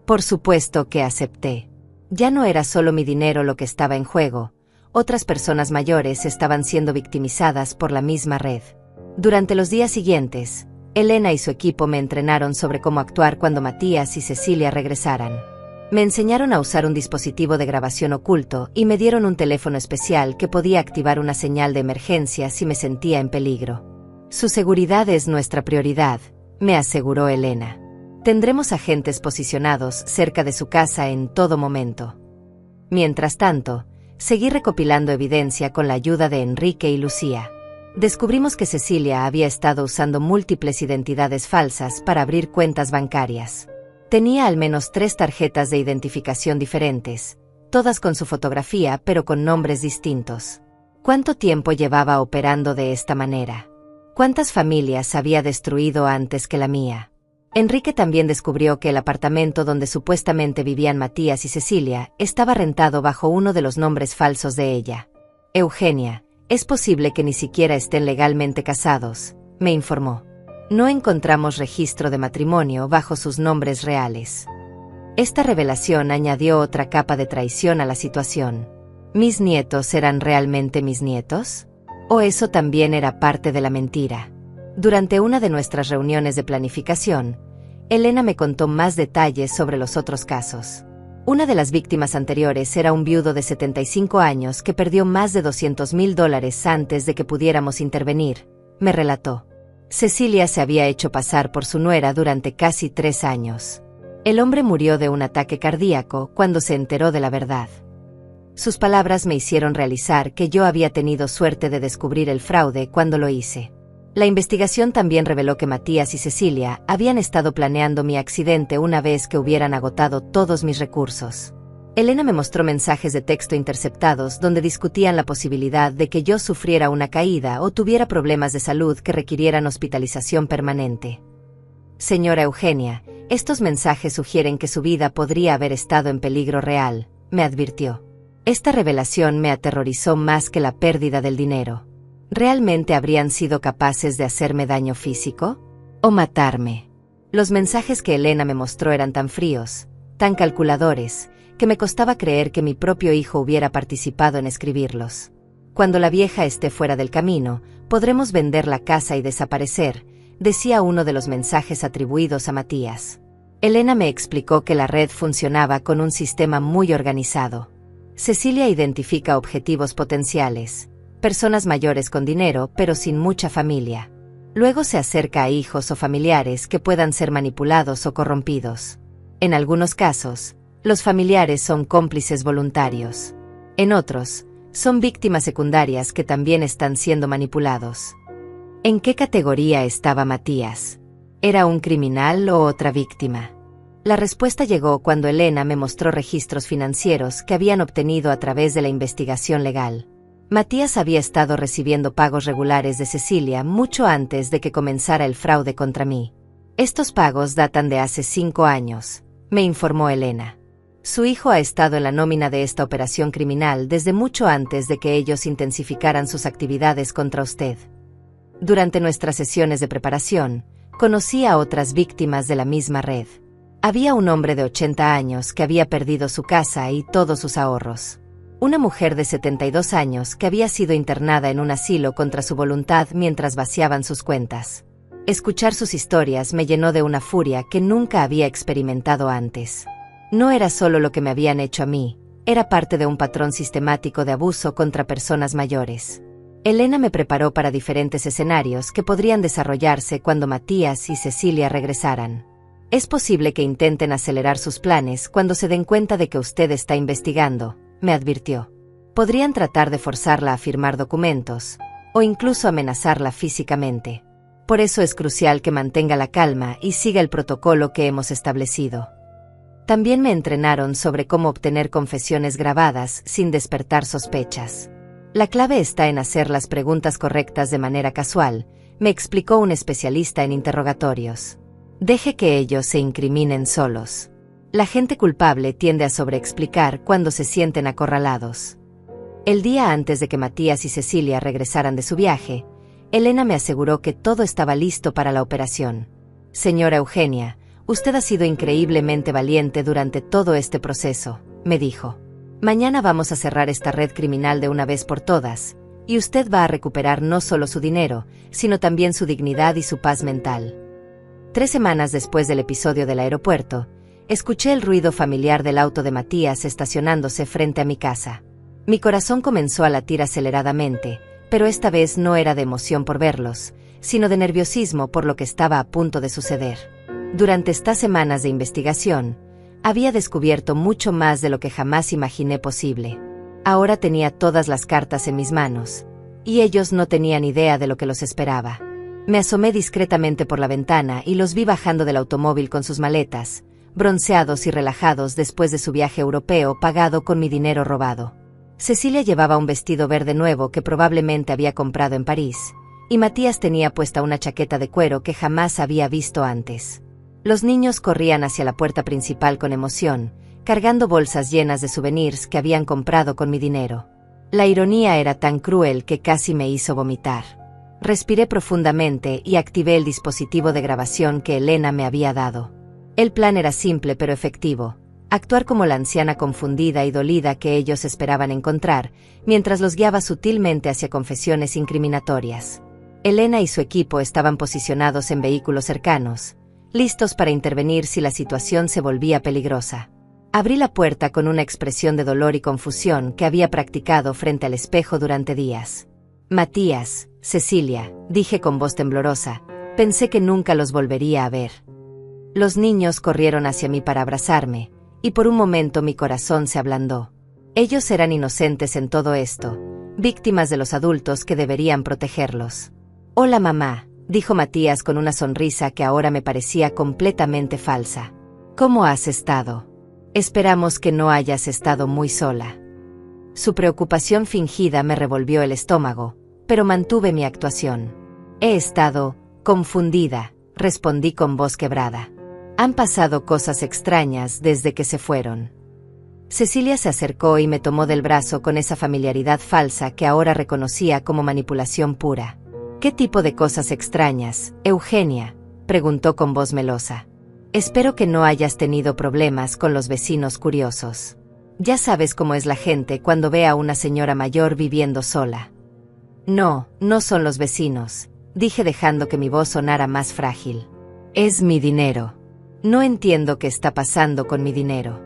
S1: Por supuesto que acepté. Ya no era solo mi dinero lo que estaba en juego, otras personas mayores estaban siendo victimizadas por la misma red. Durante los días siguientes, Elena y su equipo me entrenaron sobre cómo actuar cuando Matías y Cecilia regresaran. Me enseñaron a usar un dispositivo de grabación oculto y me dieron un teléfono especial que podía activar una señal de emergencia si me sentía en peligro. Su seguridad es nuestra prioridad, me aseguró Elena. Tendremos agentes posicionados cerca de su casa en todo momento. Mientras tanto, seguí recopilando evidencia con la ayuda de Enrique y Lucía. Descubrimos que Cecilia había estado usando múltiples identidades falsas para abrir cuentas bancarias. Tenía al menos 3 tarjetas de identificación diferentes, todas con su fotografía pero con nombres distintos. ¿Cuánto tiempo llevaba operando de esta manera? ¿Cuántas familias había destruido antes que la mía? Enrique también descubrió que el apartamento donde supuestamente vivían Matías y Cecilia estaba rentado bajo uno de los nombres falsos de ella. Eugenia, es posible que ni siquiera estén legalmente casados, me informó. No encontramos registro de matrimonio bajo sus nombres reales. Esta revelación añadió otra capa de traición a la situación. ¿Mis nietos eran realmente mis nietos? ¿O eso también era parte de la mentira? Durante una de nuestras reuniones de planificación, Elena me contó más detalles sobre los otros casos. Una de las víctimas anteriores era un viudo de 75 años que perdió más de $200,000 antes de que pudiéramos intervenir, me relató. Cecilia se había hecho pasar por su nuera durante casi 3 años. El hombre murió de un ataque cardíaco cuando se enteró de la verdad. Sus palabras me hicieron realizar que yo había tenido suerte de descubrir el fraude cuando lo hice. La investigación también reveló que Matías y Cecilia habían estado planeando mi accidente una vez que hubieran agotado todos mis recursos. Elena me mostró mensajes de texto interceptados donde discutían la posibilidad de que yo sufriera una caída o tuviera problemas de salud que requirieran hospitalización permanente. Señora Eugenia, estos mensajes sugieren que su vida podría haber estado en peligro real, me advirtió. Esta revelación me aterrorizó más que la pérdida del dinero. ¿Realmente habrían sido capaces de hacerme daño físico? ¿O matarme? Los mensajes que Elena me mostró eran tan fríos, tan calculadores, que me costaba creer que mi propio hijo hubiera participado en escribirlos. Cuando la vieja esté fuera del camino, podremos vender la casa y desaparecer, decía uno de los mensajes atribuidos a Matías. Elena me explicó que la red funcionaba con un sistema muy organizado. Cecilia identifica objetivos potenciales, personas mayores con dinero pero sin mucha familia. Luego se acerca a hijos o familiares que puedan ser manipulados o corrompidos. En algunos casos, los familiares son cómplices voluntarios. En otros, son víctimas secundarias que también están siendo manipulados. ¿En qué categoría estaba Matías? ¿Era un criminal o otra víctima? La respuesta llegó cuando Elena me mostró registros financieros que habían obtenido a través de la investigación legal. Matías había estado recibiendo pagos regulares de Cecilia mucho antes de que comenzara el fraude contra mí. Estos pagos datan de hace 5 años, me informó Elena. Su hijo ha estado en la nómina de esta operación criminal desde mucho antes de que ellos intensificaran sus actividades contra usted. Durante nuestras sesiones de preparación, conocí a otras víctimas de la misma red. Había un hombre de 80 años que había perdido su casa y todos sus ahorros. Una mujer de 72 años que había sido internada en un asilo contra su voluntad mientras vaciaban sus cuentas. Escuchar sus historias me llenó de una furia que nunca había experimentado antes. No era solo lo que me habían hecho a mí, era parte de un patrón sistemático de abuso contra personas mayores. Elena me preparó para diferentes escenarios que podrían desarrollarse cuando Matías y Cecilia regresaran. Es posible que intenten acelerar sus planes cuando se den cuenta de que usted está investigando, me advirtió. Podrían tratar de forzarla a firmar documentos, o incluso amenazarla físicamente. Por eso es crucial que mantenga la calma y siga el protocolo que hemos establecido. También me entrenaron sobre cómo obtener confesiones grabadas sin despertar sospechas. La clave está en hacer las preguntas correctas de manera casual, me explicó un especialista en interrogatorios. Deje que ellos se incriminen solos. La gente culpable tiende a sobreexplicar cuando se sienten acorralados. El día antes de que Matías y Cecilia regresaran de su viaje, Elena me aseguró que todo estaba listo para la operación. Señora Eugenia, usted ha sido increíblemente valiente durante todo este proceso, me dijo. Mañana vamos a cerrar esta red criminal de una vez por todas, y usted va a recuperar no solo su dinero, sino también su dignidad y su paz mental. 3 semanas después del episodio del aeropuerto, escuché el ruido familiar del auto de Matías estacionándose frente a mi casa. Mi corazón comenzó a latir aceleradamente, pero esta vez no era de emoción por verlos, sino de nerviosismo por lo que estaba a punto de suceder. Durante estas semanas de investigación, había descubierto mucho más de lo que jamás imaginé posible. Ahora tenía todas las cartas en mis manos, y ellos no tenían idea de lo que los esperaba. Me asomé discretamente por la ventana y los vi bajando del automóvil con sus maletas, bronceados y relajados después de su viaje europeo pagado con mi dinero robado. Cecilia llevaba un vestido verde nuevo que probablemente había comprado en París, y Matías tenía puesta una chaqueta de cuero que jamás había visto antes. Los niños corrían hacia la puerta principal con emoción, cargando bolsas llenas de souvenirs que habían comprado con mi dinero. La ironía era tan cruel que casi me hizo vomitar. Respiré profundamente y activé el dispositivo de grabación que Elena me había dado. El plan era simple pero efectivo. Actuar como la anciana confundida y dolida que ellos esperaban encontrar, mientras los guiaba sutilmente hacia confesiones incriminatorias. Elena y su equipo estaban posicionados en vehículos cercanos, listos para intervenir si la situación se volvía peligrosa. Abrí la puerta con una expresión de dolor y confusión que había practicado frente al espejo durante días. Matías, Cecilia, dije con voz temblorosa, pensé que nunca los volvería a ver. Los niños corrieron hacia mí para abrazarme, y por un momento mi corazón se ablandó. Ellos eran inocentes en todo esto, víctimas de los adultos que deberían protegerlos. Hola mamá, dijo Matías con una sonrisa que ahora me parecía completamente falsa. ¿Cómo has estado? Esperamos que no hayas estado muy sola. Su preocupación fingida me revolvió el estómago, pero mantuve mi actuación. He estado confundida, respondí con voz quebrada. Han pasado cosas extrañas desde que se fueron. Cecilia se acercó y me tomó del brazo con esa familiaridad falsa que ahora reconocía como manipulación pura. ¿Qué tipo de cosas extrañas, Eugenia?, preguntó con voz melosa. Espero que no hayas tenido problemas con los vecinos curiosos. Ya sabes cómo es la gente cuando ve a una señora mayor viviendo sola. No, no son los vecinos, dije dejando que mi voz sonara más frágil. Es mi dinero. No entiendo qué está pasando con mi dinero.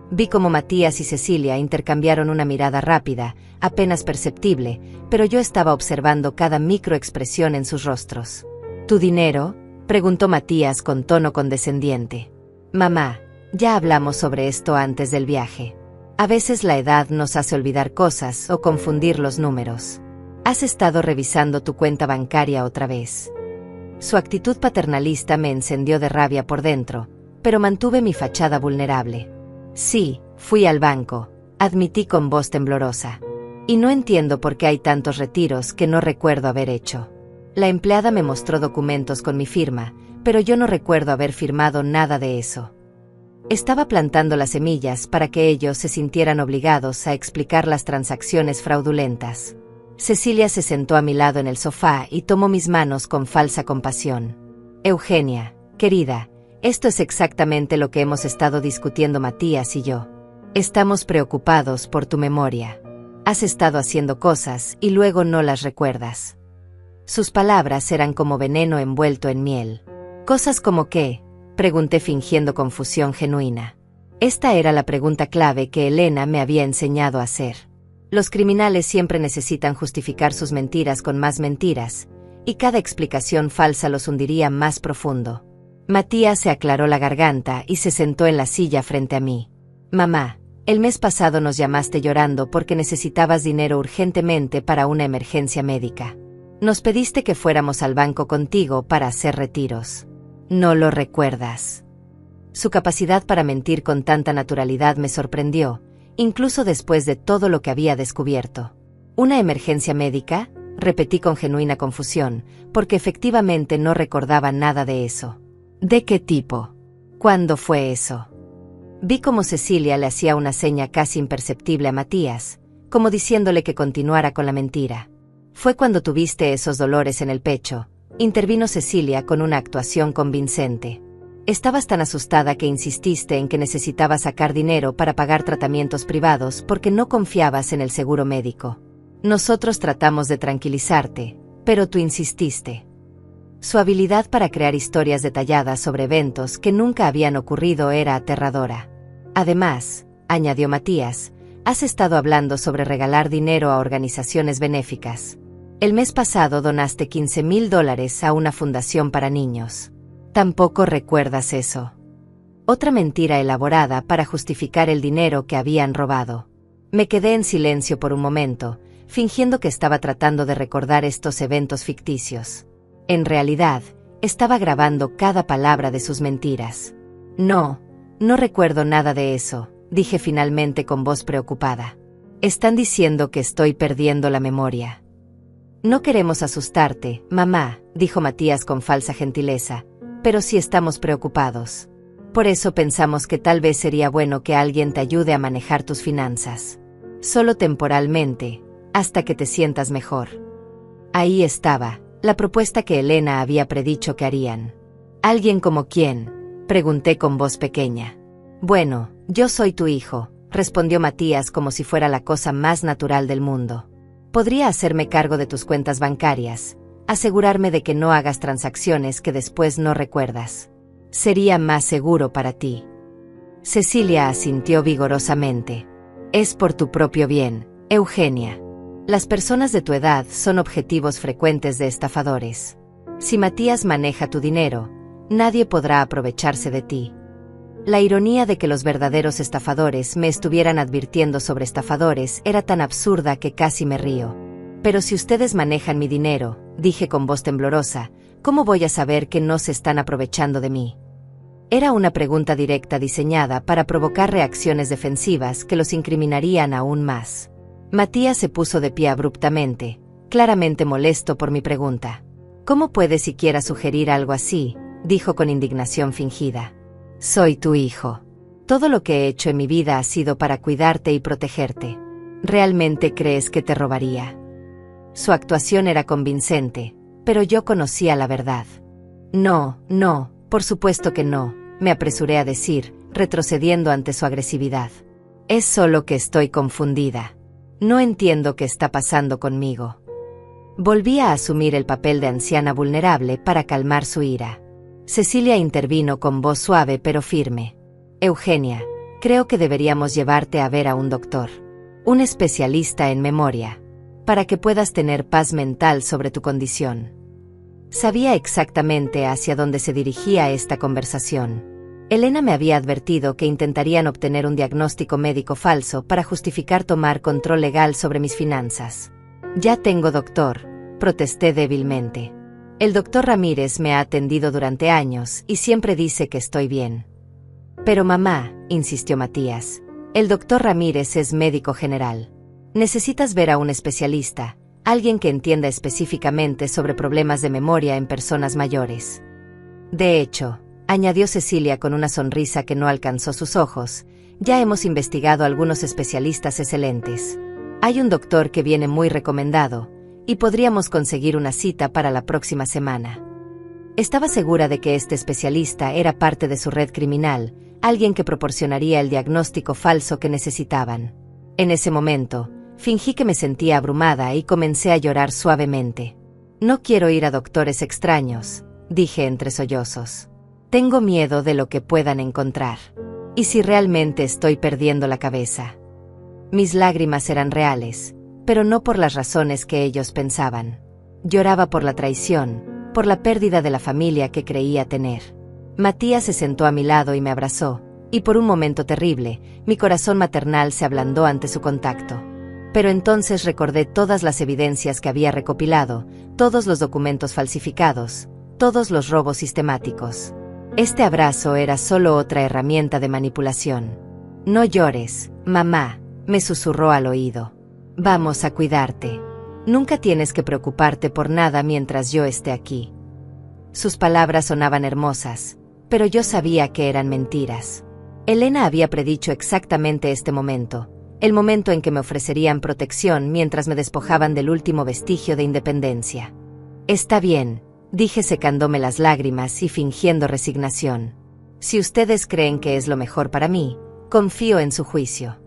S1: Vi cómo Matías y Cecilia intercambiaron una mirada rápida, apenas perceptible, pero yo estaba observando cada microexpresión en sus rostros. ¿Tu dinero?, preguntó Matías con tono condescendiente. Mamá, ya hablamos sobre esto antes del viaje. A veces la edad nos hace olvidar cosas o confundir los números. ¿Has estado revisando tu cuenta bancaria otra vez? Su actitud paternalista me encendió de rabia por dentro, pero mantuve mi fachada vulnerable. Sí, fui al banco, admití con voz temblorosa. Y no entiendo por qué hay tantos retiros que no recuerdo haber hecho. La empleada me mostró documentos con mi firma, pero yo no recuerdo haber firmado nada de eso. Estaba plantando las semillas para que ellos se sintieran obligados a explicar las transacciones fraudulentas. Cecilia se sentó a mi lado en el sofá y tomó mis manos con falsa compasión. Eugenia, querida, esto es exactamente lo que hemos estado discutiendo Matías y yo. Estamos preocupados por tu memoria. Has estado haciendo cosas y luego no las recuerdas. Sus palabras eran como veneno envuelto en miel. ¿Cosas como qué?, pregunté fingiendo confusión genuina. Esta era la pregunta clave que Elena me había enseñado a hacer. Los criminales siempre necesitan justificar sus mentiras con más mentiras, y cada explicación falsa los hundiría más profundo. Matías se aclaró la garganta y se sentó en la silla frente a mí. Mamá, el mes pasado nos llamaste llorando porque necesitabas dinero urgentemente para una emergencia médica. Nos pediste que fuéramos al banco contigo para hacer retiros. ¿No lo recuerdas? Su capacidad para mentir con tanta naturalidad me sorprendió, incluso después de todo lo que había descubierto. ¿Una emergencia médica?, repetí con genuina confusión, porque efectivamente no recordaba nada de eso. ¿De qué tipo? ¿Cuándo fue eso? Vi cómo Cecilia le hacía una seña casi imperceptible a Matías, como diciéndole que continuara con la mentira. Fue cuando tuviste esos dolores en el pecho, intervino Cecilia con una actuación convincente. Estabas tan asustada que insististe en que necesitabas sacar dinero para pagar tratamientos privados porque no confiabas en el seguro médico. Nosotros tratamos de tranquilizarte, pero tú insististe. Su habilidad para crear historias detalladas sobre eventos que nunca habían ocurrido era aterradora. Además, añadió Matías, has estado hablando sobre regalar dinero a organizaciones benéficas. El mes pasado donaste $15,000 a una fundación para niños. Tampoco recuerdas eso. Otra mentira elaborada para justificar el dinero que habían robado. Me quedé en silencio por un momento, fingiendo que estaba tratando de recordar estos eventos ficticios. En realidad, estaba grabando cada palabra de sus mentiras. No recuerdo nada de eso, dije finalmente con voz preocupada. Están diciendo que estoy perdiendo la memoria. No queremos asustarte, mamá, dijo Matías con falsa gentileza, pero sí estamos preocupados. Por eso pensamos que tal vez sería bueno que alguien te ayude a manejar tus finanzas. Solo temporalmente, hasta que te sientas mejor. Ahí estaba, la propuesta que Elena había predicho que harían. ¿Alguien como quién?, pregunté con voz pequeña. Bueno, yo soy tu hijo, respondió Matías como si fuera la cosa más natural del mundo. Podría hacerme cargo de tus cuentas bancarias, asegurarme de que no hagas transacciones que después no recuerdas. Sería más seguro para ti. Cecilia asintió vigorosamente. Es por tu propio bien, Eugenia. Las personas de tu edad son objetivos frecuentes de estafadores. Si Matías maneja tu dinero, nadie podrá aprovecharse de ti. La ironía de que los verdaderos estafadores me estuvieran advirtiendo sobre estafadores era tan absurda que casi me río. Pero si ustedes manejan mi dinero, dije con voz temblorosa, ¿cómo voy a saber que no se están aprovechando de mí? Era una pregunta directa diseñada para provocar reacciones defensivas que los incriminarían aún más. Matías se puso de pie abruptamente, claramente molesto por mi pregunta. ¿Cómo puede siquiera sugerir algo así?, dijo con indignación fingida. Soy tu hijo. Todo lo que he hecho en mi vida ha sido para cuidarte y protegerte. ¿Realmente crees que te robaría? Su actuación era convincente, pero yo conocía la verdad. No, por supuesto que no, me apresuré a decir, retrocediendo ante su agresividad. Es solo que estoy confundida. No entiendo qué está pasando conmigo. Volví a asumir el papel de anciana vulnerable para calmar su ira. Cecilia intervino con voz suave pero firme. Eugenia, creo que deberíamos llevarte a ver a un doctor. Un especialista en memoria. Para que puedas tener paz mental sobre tu condición. Sabía exactamente hacia dónde se dirigía esta conversación. Elena me había advertido que intentarían obtener un diagnóstico médico falso para justificar tomar control legal sobre mis finanzas. Ya tengo doctor, protesté débilmente. El doctor Ramírez me ha atendido durante años y siempre dice que estoy bien. Pero mamá, insistió Matías, el doctor Ramírez es médico general. Necesitas ver a un especialista, alguien que entienda específicamente sobre problemas de memoria en personas mayores. De hecho, añadió Cecilia con una sonrisa que no alcanzó sus ojos, ya hemos investigado algunos especialistas excelentes. Hay un doctor que viene muy recomendado, y podríamos conseguir una cita para la próxima semana. Estaba segura de que este especialista era parte de su red criminal, alguien que proporcionaría el diagnóstico falso que necesitaban. En ese momento, fingí que me sentía abrumada y comencé a llorar suavemente. No quiero ir a doctores extraños, dije entre sollozos. Tengo miedo de lo que puedan encontrar. ¿Y si realmente estoy perdiendo la cabeza? Mis lágrimas eran reales, pero no por las razones que ellos pensaban. Lloraba por la traición, por la pérdida de la familia que creía tener. Matías se sentó a mi lado y me abrazó, y por un momento terrible, mi corazón maternal se ablandó ante su contacto. Pero entonces recordé todas las evidencias que había recopilado, todos los documentos falsificados, todos los robos sistemáticos. Este abrazo era solo otra herramienta de manipulación. No llores, mamá, me susurró al oído. Vamos a cuidarte. Nunca tienes que preocuparte por nada mientras yo esté aquí. Sus palabras sonaban hermosas, pero yo sabía que eran mentiras. Elena había predicho exactamente este momento, el momento en que me ofrecerían protección mientras me despojaban del último vestigio de independencia. Está bien, dije secándome las lágrimas y fingiendo resignación. Si ustedes creen que es lo mejor para mí, confío en su juicio.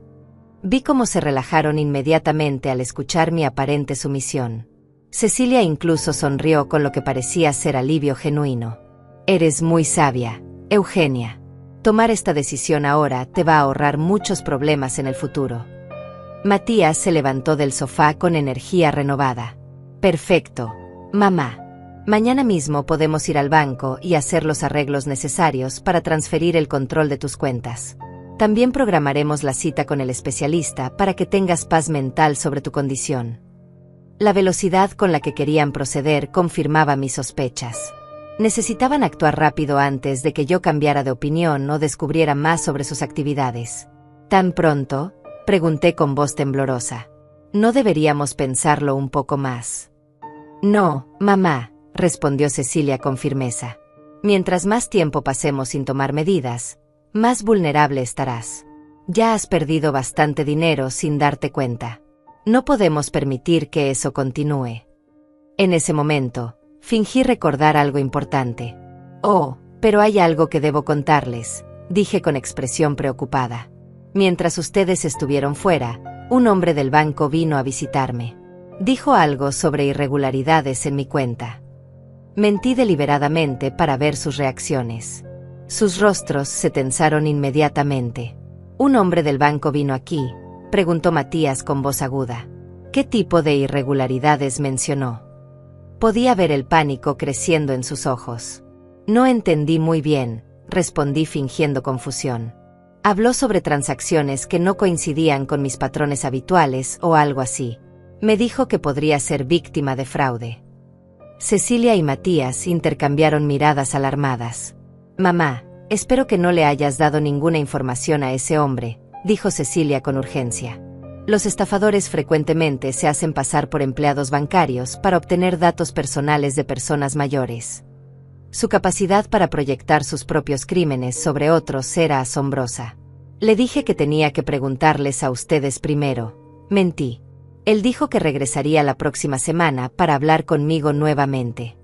S1: Vi cómo se relajaron inmediatamente al escuchar mi aparente sumisión. Cecilia incluso sonrió con lo que parecía ser alivio genuino. Eres muy sabia, Eugenia. Tomar esta decisión ahora te va a ahorrar muchos problemas en el futuro. Matías se levantó del sofá con energía renovada. Perfecto, mamá. Mañana mismo podemos ir al banco y hacer los arreglos necesarios para transferir el control de tus cuentas. También programaremos la cita con el especialista para que tengas paz mental sobre tu condición. La velocidad con la que querían proceder confirmaba mis sospechas. Necesitaban actuar rápido antes de que yo cambiara de opinión o descubriera más sobre sus actividades. ¿Tan pronto?, pregunté con voz temblorosa. ¿No deberíamos pensarlo un poco más? No, mamá, respondió Cecilia con firmeza. Mientras más tiempo pasemos sin tomar medidas, más vulnerable estarás. Ya has perdido bastante dinero sin darte cuenta. No podemos permitir que eso continúe. En ese momento, fingí recordar algo importante. Oh, pero hay algo que debo contarles, dije con expresión preocupada. Mientras ustedes estuvieron fuera, un hombre del banco vino a visitarme. Dijo algo sobre irregularidades en mi cuenta. Mentí deliberadamente para ver sus reacciones. Sus rostros se tensaron inmediatamente. ¿Un hombre del banco vino aquí?, preguntó Matías con voz aguda. ¿Qué tipo de irregularidades mencionó? Podía ver el pánico creciendo en sus ojos. No entendí muy bien, respondí fingiendo confusión. Habló sobre transacciones que no coincidían con mis patrones habituales o algo así. Me dijo que podría ser víctima de fraude. Cecilia y Matías intercambiaron miradas alarmadas. Mamá, espero que no le hayas dado ninguna información a ese hombre, dijo Cecilia con urgencia. Los estafadores frecuentemente se hacen pasar por empleados bancarios para obtener datos personales de personas mayores. Su capacidad para proyectar sus propios crímenes sobre otros era asombrosa. Le dije que tenía que preguntarles a ustedes primero. Mentí. Él dijo que regresaría la próxima semana para hablar conmigo nuevamente.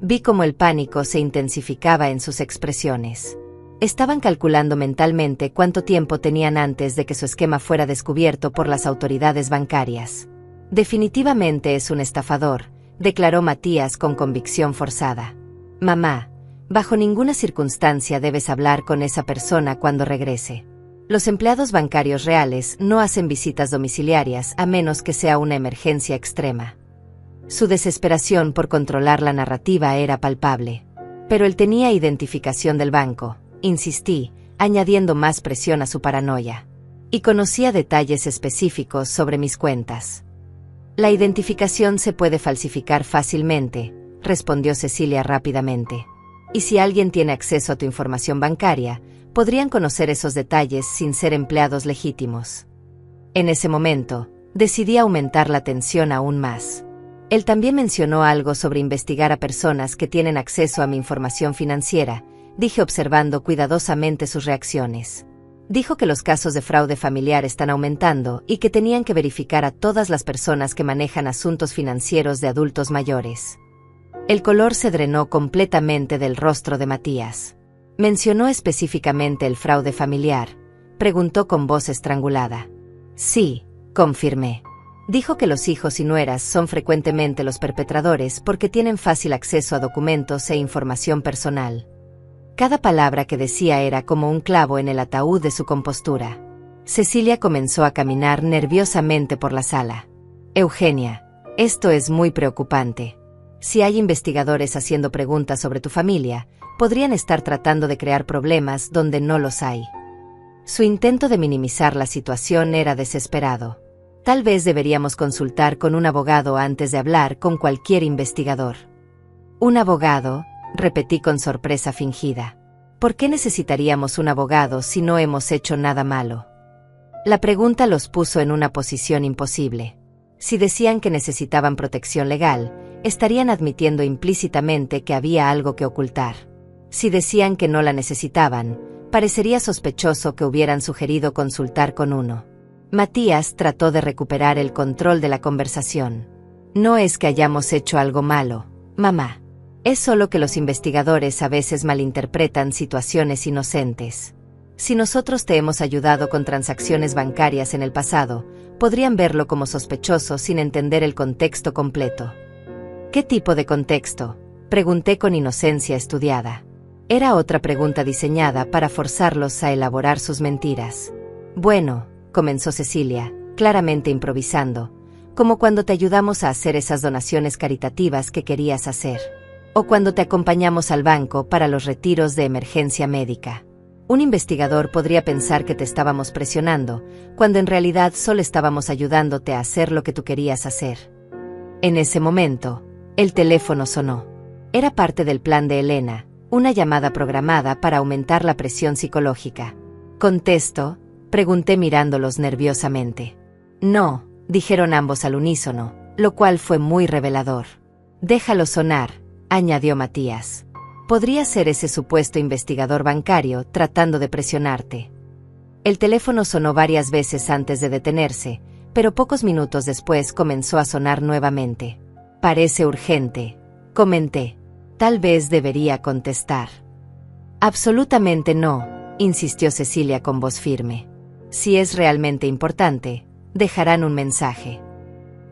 S1: Vi cómo el pánico se intensificaba en sus expresiones. Estaban calculando mentalmente cuánto tiempo tenían antes de que su esquema fuera descubierto por las autoridades bancarias. Definitivamente es un estafador, declaró Matías con convicción forzada. Mamá, bajo ninguna circunstancia debes hablar con esa persona cuando regrese. Los empleados bancarios reales no hacen visitas domiciliarias a menos que sea una emergencia extrema. Su desesperación por controlar la narrativa era palpable. Pero él tenía identificación del banco, insistí, añadiendo más presión a su paranoia. Y conocía detalles específicos sobre mis cuentas. La identificación se puede falsificar fácilmente, respondió Cecilia rápidamente. Y si alguien tiene acceso a tu información bancaria, podrían conocer esos detalles sin ser empleados legítimos. En ese momento, decidí aumentar la tensión aún más. Él también mencionó algo sobre investigar a personas que tienen acceso a mi información financiera, dije observando cuidadosamente sus reacciones. Dijo que los casos de fraude familiar están aumentando y que tenían que verificar a todas las personas que manejan asuntos financieros de adultos mayores. El color se drenó completamente del rostro de Matías. ¿Mencionó específicamente el fraude familiar?, preguntó con voz estrangulada. Sí, confirmé. Dijo que los hijos y nueras son frecuentemente los perpetradores porque tienen fácil acceso a documentos e información personal. Cada palabra que decía era como un clavo en el ataúd de su compostura. Cecilia comenzó a caminar nerviosamente por la sala. Eugenia, esto es muy preocupante. Si hay investigadores haciendo preguntas sobre tu familia, podrían estar tratando de crear problemas donde no los hay. Su intento de minimizar la situación era desesperado. Tal vez deberíamos consultar con un abogado antes de hablar con cualquier investigador. ¿Un abogado?, repetí con sorpresa fingida. ¿Por qué necesitaríamos un abogado si no hemos hecho nada malo? La pregunta los puso en una posición imposible. Si decían que necesitaban protección legal, estarían admitiendo implícitamente que había algo que ocultar. Si decían que no la necesitaban, parecería sospechoso que hubieran sugerido consultar con uno. Matías trató de recuperar el control de la conversación. No es que hayamos hecho algo malo, mamá. Es solo que los investigadores a veces malinterpretan situaciones inocentes. Si nosotros te hemos ayudado con transacciones bancarias en el pasado, podrían verlo como sospechoso sin entender el contexto completo. ¿Qué tipo de contexto?, pregunté con inocencia estudiada. Era otra pregunta diseñada para forzarlos a elaborar sus mentiras. Bueno, comenzó Cecilia, claramente improvisando, como cuando te ayudamos a hacer esas donaciones caritativas que querías hacer. O cuando te acompañamos al banco para los retiros de emergencia médica. Un investigador podría pensar que te estábamos presionando, cuando en realidad solo estábamos ayudándote a hacer lo que tú querías hacer. En ese momento, el teléfono sonó. Era parte del plan de Elena, una llamada programada para aumentar la presión psicológica. ¿Contesto?, pregunté mirándolos nerviosamente. No, dijeron ambos al unísono, lo cual fue muy revelador. Déjalo sonar, añadió Matías. Podría ser ese supuesto investigador bancario tratando de presionarte. El teléfono sonó varias veces antes de detenerse, pero pocos minutos después comenzó a sonar nuevamente. Parece urgente, comenté. Tal vez debería contestar. Absolutamente no, insistió Cecilia con voz firme. Si es realmente importante, dejarán un mensaje.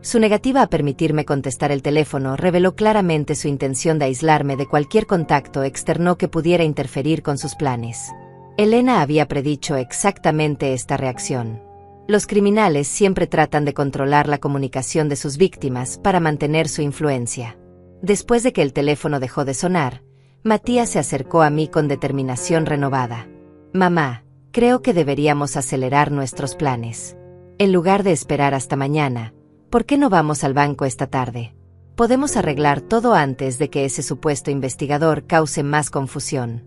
S1: Su negativa a permitirme contestar el teléfono reveló claramente su intención de aislarme de cualquier contacto externo que pudiera interferir con sus planes. Elena había predicho exactamente esta reacción. Los criminales siempre tratan de controlar la comunicación de sus víctimas para mantener su influencia. Después de que el teléfono dejó de sonar, Matías se acercó a mí con determinación renovada. Mamá, creo que deberíamos acelerar nuestros planes. En lugar de esperar hasta mañana, ¿por qué no vamos al banco esta tarde? Podemos arreglar todo antes de que ese supuesto investigador cause más confusión.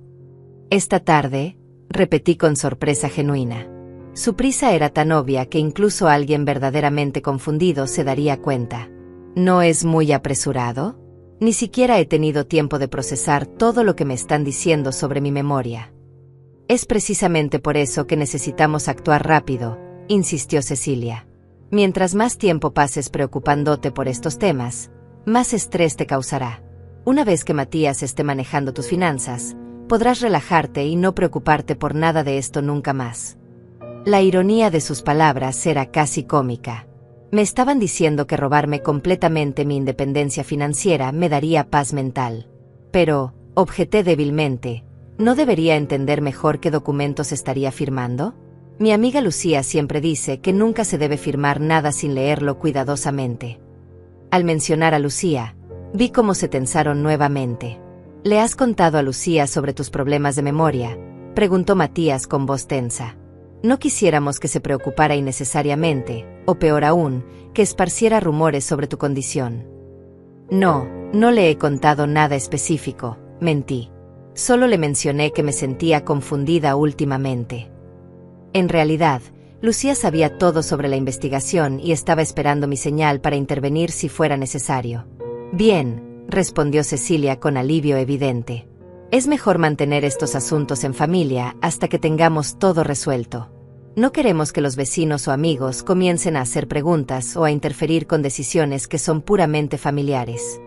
S1: Esta tarde, repetí con sorpresa genuina. Su prisa era tan obvia que incluso alguien verdaderamente confundido se daría cuenta. ¿No es muy apresurado? Ni siquiera he tenido tiempo de procesar todo lo que me están diciendo sobre mi memoria. Es precisamente por eso que necesitamos actuar rápido, insistió Cecilia. Mientras más tiempo pases preocupándote por estos temas, más estrés te causará. Una vez que Matías esté manejando tus finanzas, podrás relajarte y no preocuparte por nada de esto nunca más. La ironía de sus palabras era casi cómica. Me estaban diciendo que robarme completamente mi independencia financiera me daría paz mental. Pero, objeté débilmente, ¿no debería entender mejor qué documentos estaría firmando? Mi amiga Lucía siempre dice que nunca se debe firmar nada sin leerlo cuidadosamente. Al mencionar a Lucía, vi cómo se tensaron nuevamente. ¿Le has contado a Lucía sobre tus problemas de memoria?, preguntó Matías con voz tensa. No quisiéramos que se preocupara innecesariamente, o peor aún, que esparciera rumores sobre tu condición. No, no le he contado nada específico, mentí. Solo le mencioné que me sentía confundida últimamente. En realidad, Lucía sabía todo sobre la investigación y estaba esperando mi señal para intervenir si fuera necesario. Bien, respondió Cecilia con alivio evidente. Es mejor mantener estos asuntos en familia hasta que tengamos todo resuelto. No queremos que los vecinos o amigos comiencen a hacer preguntas o a interferir con decisiones que son puramente familiares.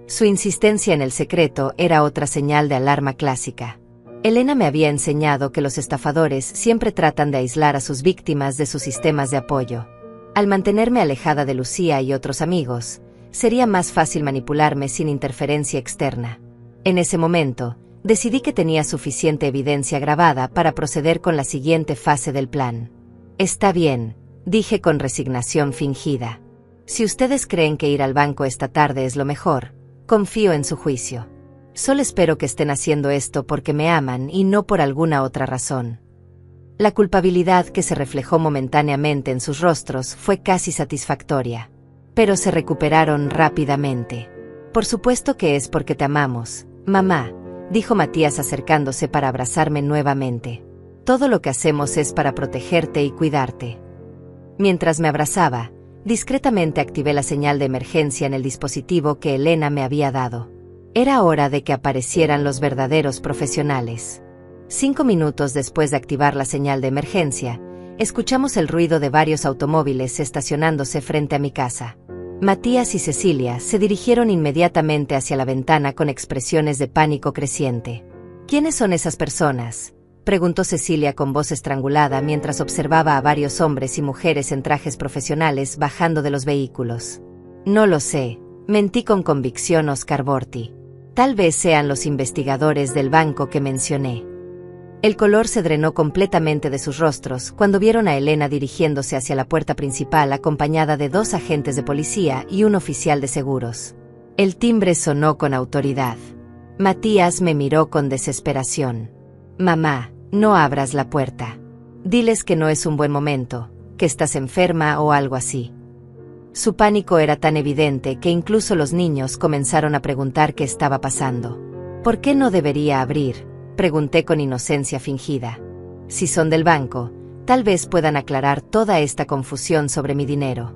S1: Su insistencia en el secreto era otra señal de alarma clásica. Elena me había enseñado que los estafadores siempre tratan de aislar a sus víctimas de sus sistemas de apoyo. Al mantenerme alejada de Lucía y otros amigos, sería más fácil manipularme sin interferencia externa. En ese momento, decidí que tenía suficiente evidencia grabada para proceder con la siguiente fase del plan. Está bien, dije con resignación fingida. Si ustedes creen que ir al banco esta tarde es lo mejor, confío en su juicio. Solo espero que estén haciendo esto porque me aman y no por alguna otra razón. La culpabilidad que se reflejó momentáneamente en sus rostros fue casi satisfactoria. Pero se recuperaron rápidamente. Por supuesto que es porque te amamos, mamá, dijo Matías acercándose para abrazarme nuevamente. Todo lo que hacemos es para protegerte y cuidarte. Mientras me abrazaba, discretamente activé la señal de emergencia en el dispositivo que Elena me había dado. Era hora de que aparecieran los verdaderos profesionales. 5 minutos después de activar la señal de emergencia, escuchamos el ruido de varios automóviles estacionándose frente a mi casa. Matías y Cecilia se dirigieron inmediatamente hacia la ventana con expresiones de pánico creciente. ¿Quiénes son esas personas?, preguntó Cecilia con voz estrangulada mientras observaba a varios hombres y mujeres en trajes profesionales bajando de los vehículos. No lo sé, mentí con convicción Oscar Borti. Tal vez sean los investigadores del banco que mencioné. El color se drenó completamente de sus rostros cuando vieron a Elena dirigiéndose hacia la puerta principal acompañada de 2 agentes de policía y un oficial de seguros. El timbre sonó con autoridad. Matías me miró con desesperación. Mamá, no abras la puerta. Diles que no es un buen momento, que estás enferma o algo así. Su pánico era tan evidente que incluso los niños comenzaron a preguntar qué estaba pasando. ¿Por qué no debería abrir?, pregunté con inocencia fingida. Si son del banco, tal vez puedan aclarar toda esta confusión sobre mi dinero.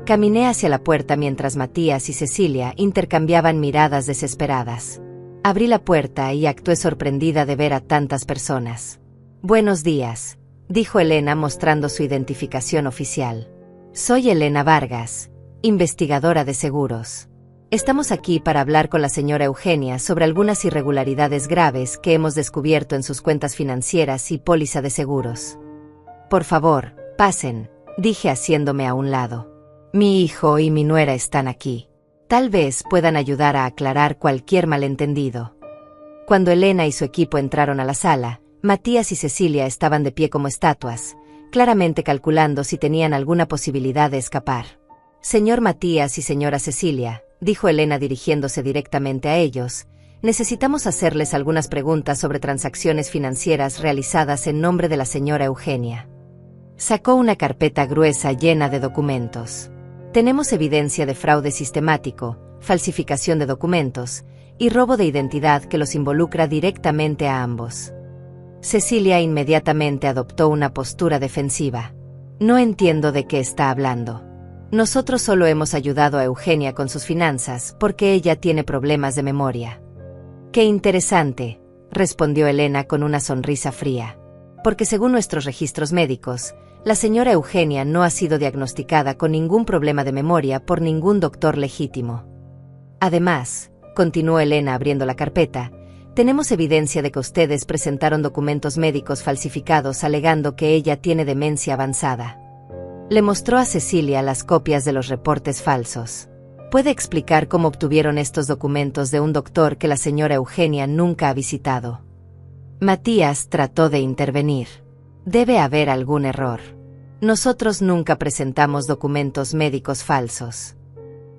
S1: Caminé hacia la puerta mientras Matías y Cecilia intercambiaban miradas desesperadas. Abrí la puerta y actué sorprendida de ver a tantas personas. Buenos días, dijo Elena mostrando su identificación oficial. Soy Elena Vargas, investigadora de seguros. Estamos aquí para hablar con la señora Eugenia sobre algunas irregularidades graves que hemos descubierto en sus cuentas financieras y póliza de seguros. Por favor, pasen, dije haciéndome a un lado. Mi hijo y mi nuera están aquí. Tal vez puedan ayudar a aclarar cualquier malentendido. Cuando Elena y su equipo entraron a la sala, Matías y Cecilia estaban de pie como estatuas, claramente calculando si tenían alguna posibilidad de escapar. Señor Matías y señora Cecilia, dijo Elena dirigiéndose directamente a ellos, necesitamos hacerles algunas preguntas sobre transacciones financieras realizadas en nombre de la señora Eugenia. Sacó una carpeta gruesa llena de documentos. Tenemos evidencia de fraude sistemático, falsificación de documentos y robo de identidad que los involucra directamente a ambos. Cecilia inmediatamente adoptó una postura defensiva. No entiendo de qué está hablando. Nosotros solo hemos ayudado a Eugenia con sus finanzas porque ella tiene problemas de memoria. Qué interesante, respondió Elena con una sonrisa fría. Porque según nuestros registros médicos, la señora Eugenia no ha sido diagnosticada con ningún problema de memoria por ningún doctor legítimo. Además, continuó Elena abriendo la carpeta, tenemos evidencia de que ustedes presentaron documentos médicos falsificados alegando que ella tiene demencia avanzada. Le mostró a Cecilia las copias de los reportes falsos. ¿Puede explicar cómo obtuvieron estos documentos de un doctor que la señora Eugenia nunca ha visitado? Matías trató de intervenir. Debe haber algún error. Nosotros nunca presentamos documentos médicos falsos.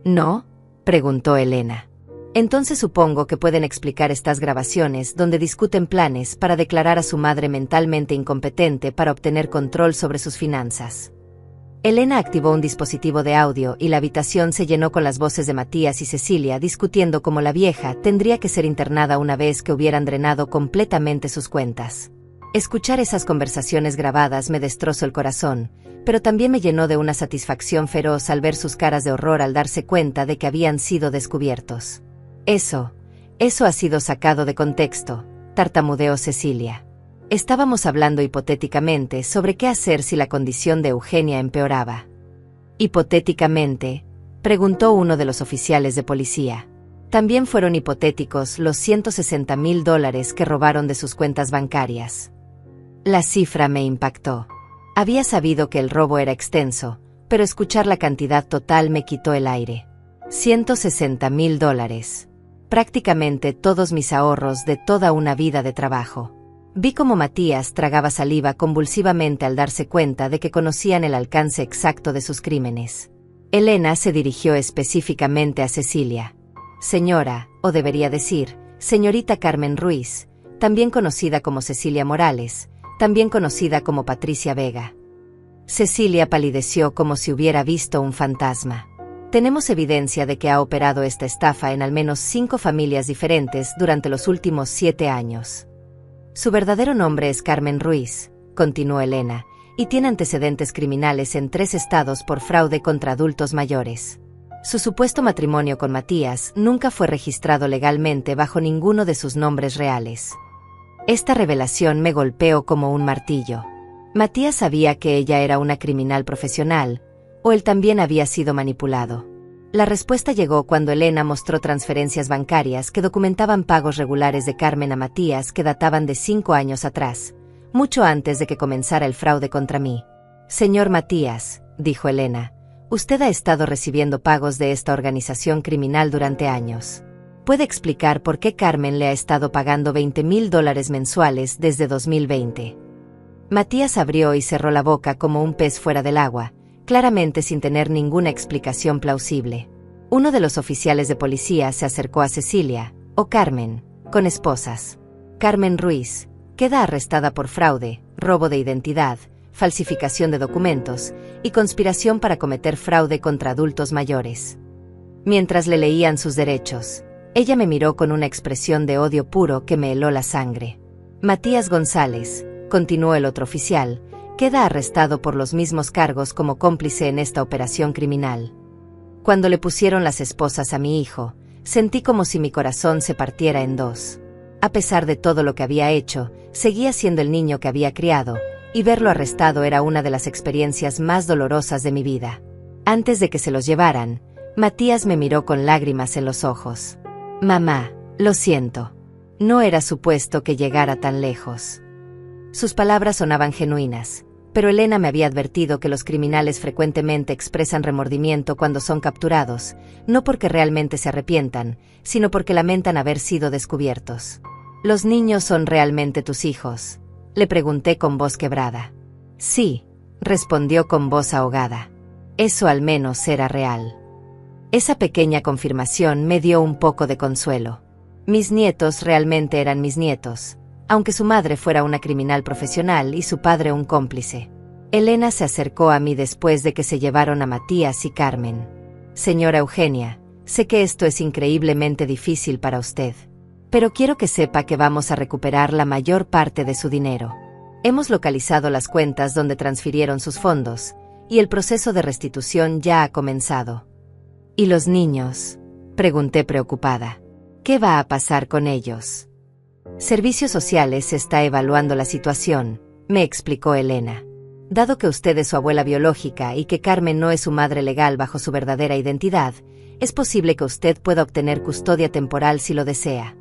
S1: ¿No?, preguntó Elena. Entonces supongo que pueden explicar estas grabaciones donde discuten planes para declarar a su madre mentalmente incompetente para obtener control sobre sus finanzas. Elena activó un dispositivo de audio y la habitación se llenó con las voces de Matías y Cecilia discutiendo cómo la vieja tendría que ser internada una vez que hubieran drenado completamente sus cuentas. Escuchar esas conversaciones grabadas me destrozó el corazón, pero también me llenó de una satisfacción feroz al ver sus caras de horror al darse cuenta de que habían sido descubiertos. Eso ha sido sacado de contexto, tartamudeó Cecilia. Estábamos hablando hipotéticamente sobre qué hacer si la condición de Eugenia empeoraba. ¿Hipotéticamente?, preguntó uno de los oficiales de policía. También fueron hipotéticos los $160,000 que robaron de sus cuentas bancarias. La cifra me impactó. Había sabido que el robo era extenso, pero escuchar la cantidad total me quitó el aire. $160,000. Prácticamente todos mis ahorros de toda una vida de trabajo. Vi cómo Matías tragaba saliva convulsivamente al darse cuenta de que conocían el alcance exacto de sus crímenes. Elena se dirigió específicamente a Cecilia. Señora, o debería decir, señorita Carmen Ruiz, también conocida como Cecilia Morales, también conocida como Patricia Vega. Cecilia palideció como si hubiera visto un fantasma. Tenemos evidencia de que ha operado esta estafa en al menos 5 familias diferentes durante los últimos 7 años. Su verdadero nombre es Carmen Ruiz, continuó Elena, y tiene antecedentes criminales en 3 estados por fraude contra adultos mayores. Su supuesto matrimonio con Matías nunca fue registrado legalmente bajo ninguno de sus nombres reales. Esta revelación me golpeó como un martillo. Matías sabía que ella era una criminal profesional, o él también había sido manipulado. La respuesta llegó cuando Elena mostró transferencias bancarias que documentaban pagos regulares de Carmen a Matías que databan de 5 años atrás, mucho antes de que comenzara el fraude contra mí. Señor Matías, dijo Elena, usted ha estado recibiendo pagos de esta organización criminal durante años. ¿Puede explicar por qué Carmen le ha estado pagando $20,000 mensuales desde 2020? Matías abrió y cerró la boca como un pez fuera del agua, claramente sin tener ninguna explicación plausible. Uno de los oficiales de policía se acercó a Cecilia, o Carmen, con esposas. Carmen Ruiz, queda arrestada por fraude, robo de identidad, falsificación de documentos y conspiración para cometer fraude contra adultos mayores. Mientras le leían sus derechos, ella me miró con una expresión de odio puro que me heló la sangre. Matías González, continuó el otro oficial, queda arrestado por los mismos cargos como cómplice en esta operación criminal. Cuando le pusieron las esposas a mi hijo, sentí como si mi corazón se partiera en dos. A pesar de todo lo que había hecho, seguía siendo el niño que había criado, y verlo arrestado era una de las experiencias más dolorosas de mi vida. Antes de que se los llevaran, Matías me miró con lágrimas en los ojos. Mamá, lo siento. No era supuesto que llegara tan lejos. Sus palabras sonaban genuinas, pero Elena me había advertido que los criminales frecuentemente expresan remordimiento cuando son capturados, no porque realmente se arrepientan, sino porque lamentan haber sido descubiertos. ¿Los niños son realmente tus hijos?, le pregunté con voz quebrada. Sí, respondió con voz ahogada. Eso al menos era real. Esa pequeña confirmación me dio un poco de consuelo. Mis nietos realmente eran mis nietos, aunque su madre fuera una criminal profesional y su padre un cómplice. Elena se acercó a mí después de que se llevaron a Matías y Carmen. Señora Eugenia, sé que esto es increíblemente difícil para usted, pero quiero que sepa que vamos a recuperar la mayor parte de su dinero. Hemos localizado las cuentas donde transfirieron sus fondos, y el proceso de restitución ya ha comenzado. ¿Y los niños?, pregunté preocupada. ¿Qué va a pasar con ellos? Servicios Sociales está evaluando la situación, me explicó Elena. Dado que usted es su abuela biológica y que Carmen no es su madre legal bajo su verdadera identidad, es posible que usted pueda obtener custodia temporal si lo desea.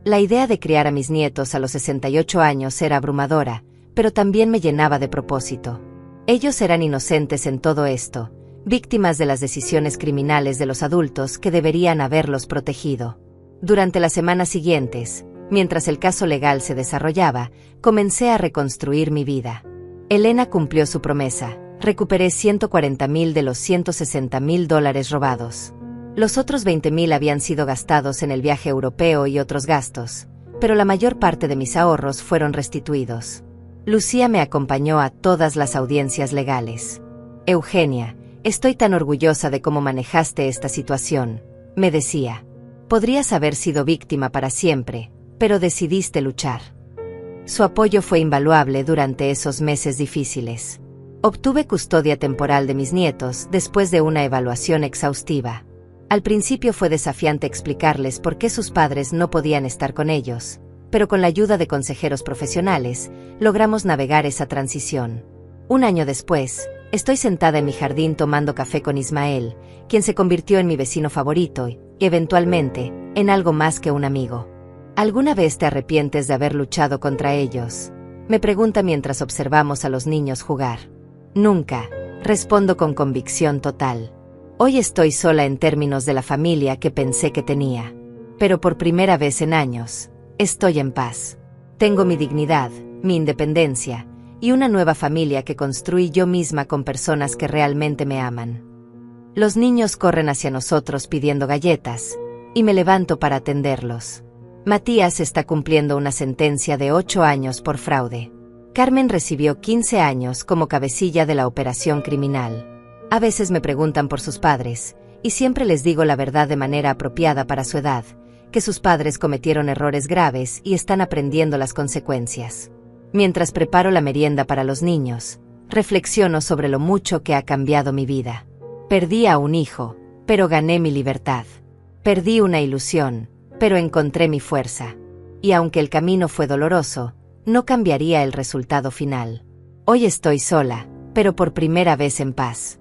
S1: La idea de criar a mis nietos a los 68 años era abrumadora, pero también me llenaba de propósito. Ellos eran inocentes en todo esto, víctimas de las decisiones criminales de los adultos que deberían haberlos protegido. Durante las semanas siguientes, mientras el caso legal se desarrollaba, comencé a reconstruir mi vida. Elena cumplió su promesa. Recuperé $140,000 de los $160,000 robados. Los otros $20,000 habían sido gastados en el viaje europeo y otros gastos, pero la mayor parte de mis ahorros fueron restituidos. Lucía me acompañó a todas las audiencias legales. Eugenia, estoy tan orgullosa de cómo manejaste esta situación, me decía. Podrías haber sido víctima para siempre, pero decidiste luchar. Su apoyo fue invaluable durante esos meses difíciles. Obtuve custodia temporal de mis nietos después de una evaluación exhaustiva. Al principio fue desafiante explicarles por qué sus padres no podían estar con ellos, pero con la ayuda de consejeros profesionales, logramos navegar esa transición. Un año después, estoy sentada en mi jardín tomando café con Ismael, quien se convirtió en mi vecino favorito y, eventualmente, en algo más que un amigo. ¿Alguna vez te arrepientes de haber luchado contra ellos?, me pregunta mientras observamos a los niños jugar. Nunca, Respondo con convicción total. Hoy estoy sola en términos de la familia que pensé que tenía. Pero por primera vez en años, estoy en paz. Tengo mi dignidad, mi independencia, y una nueva familia que construí yo misma con personas que realmente me aman. Los niños corren hacia nosotros pidiendo galletas, y me levanto para atenderlos. Matías está cumpliendo una sentencia de 8 años por fraude. Carmen recibió 15 años como cabecilla de la operación criminal. A veces me preguntan por sus padres, y siempre les digo la verdad de manera apropiada para su edad, que sus padres cometieron errores graves y están aprendiendo las consecuencias. Mientras preparo la merienda para los niños, reflexiono sobre lo mucho que ha cambiado mi vida. Perdí a un hijo, pero gané mi libertad. Perdí una ilusión, pero encontré mi fuerza. Y aunque el camino fue doloroso, no cambiaría el resultado final. Hoy estoy sola, pero por primera vez en paz.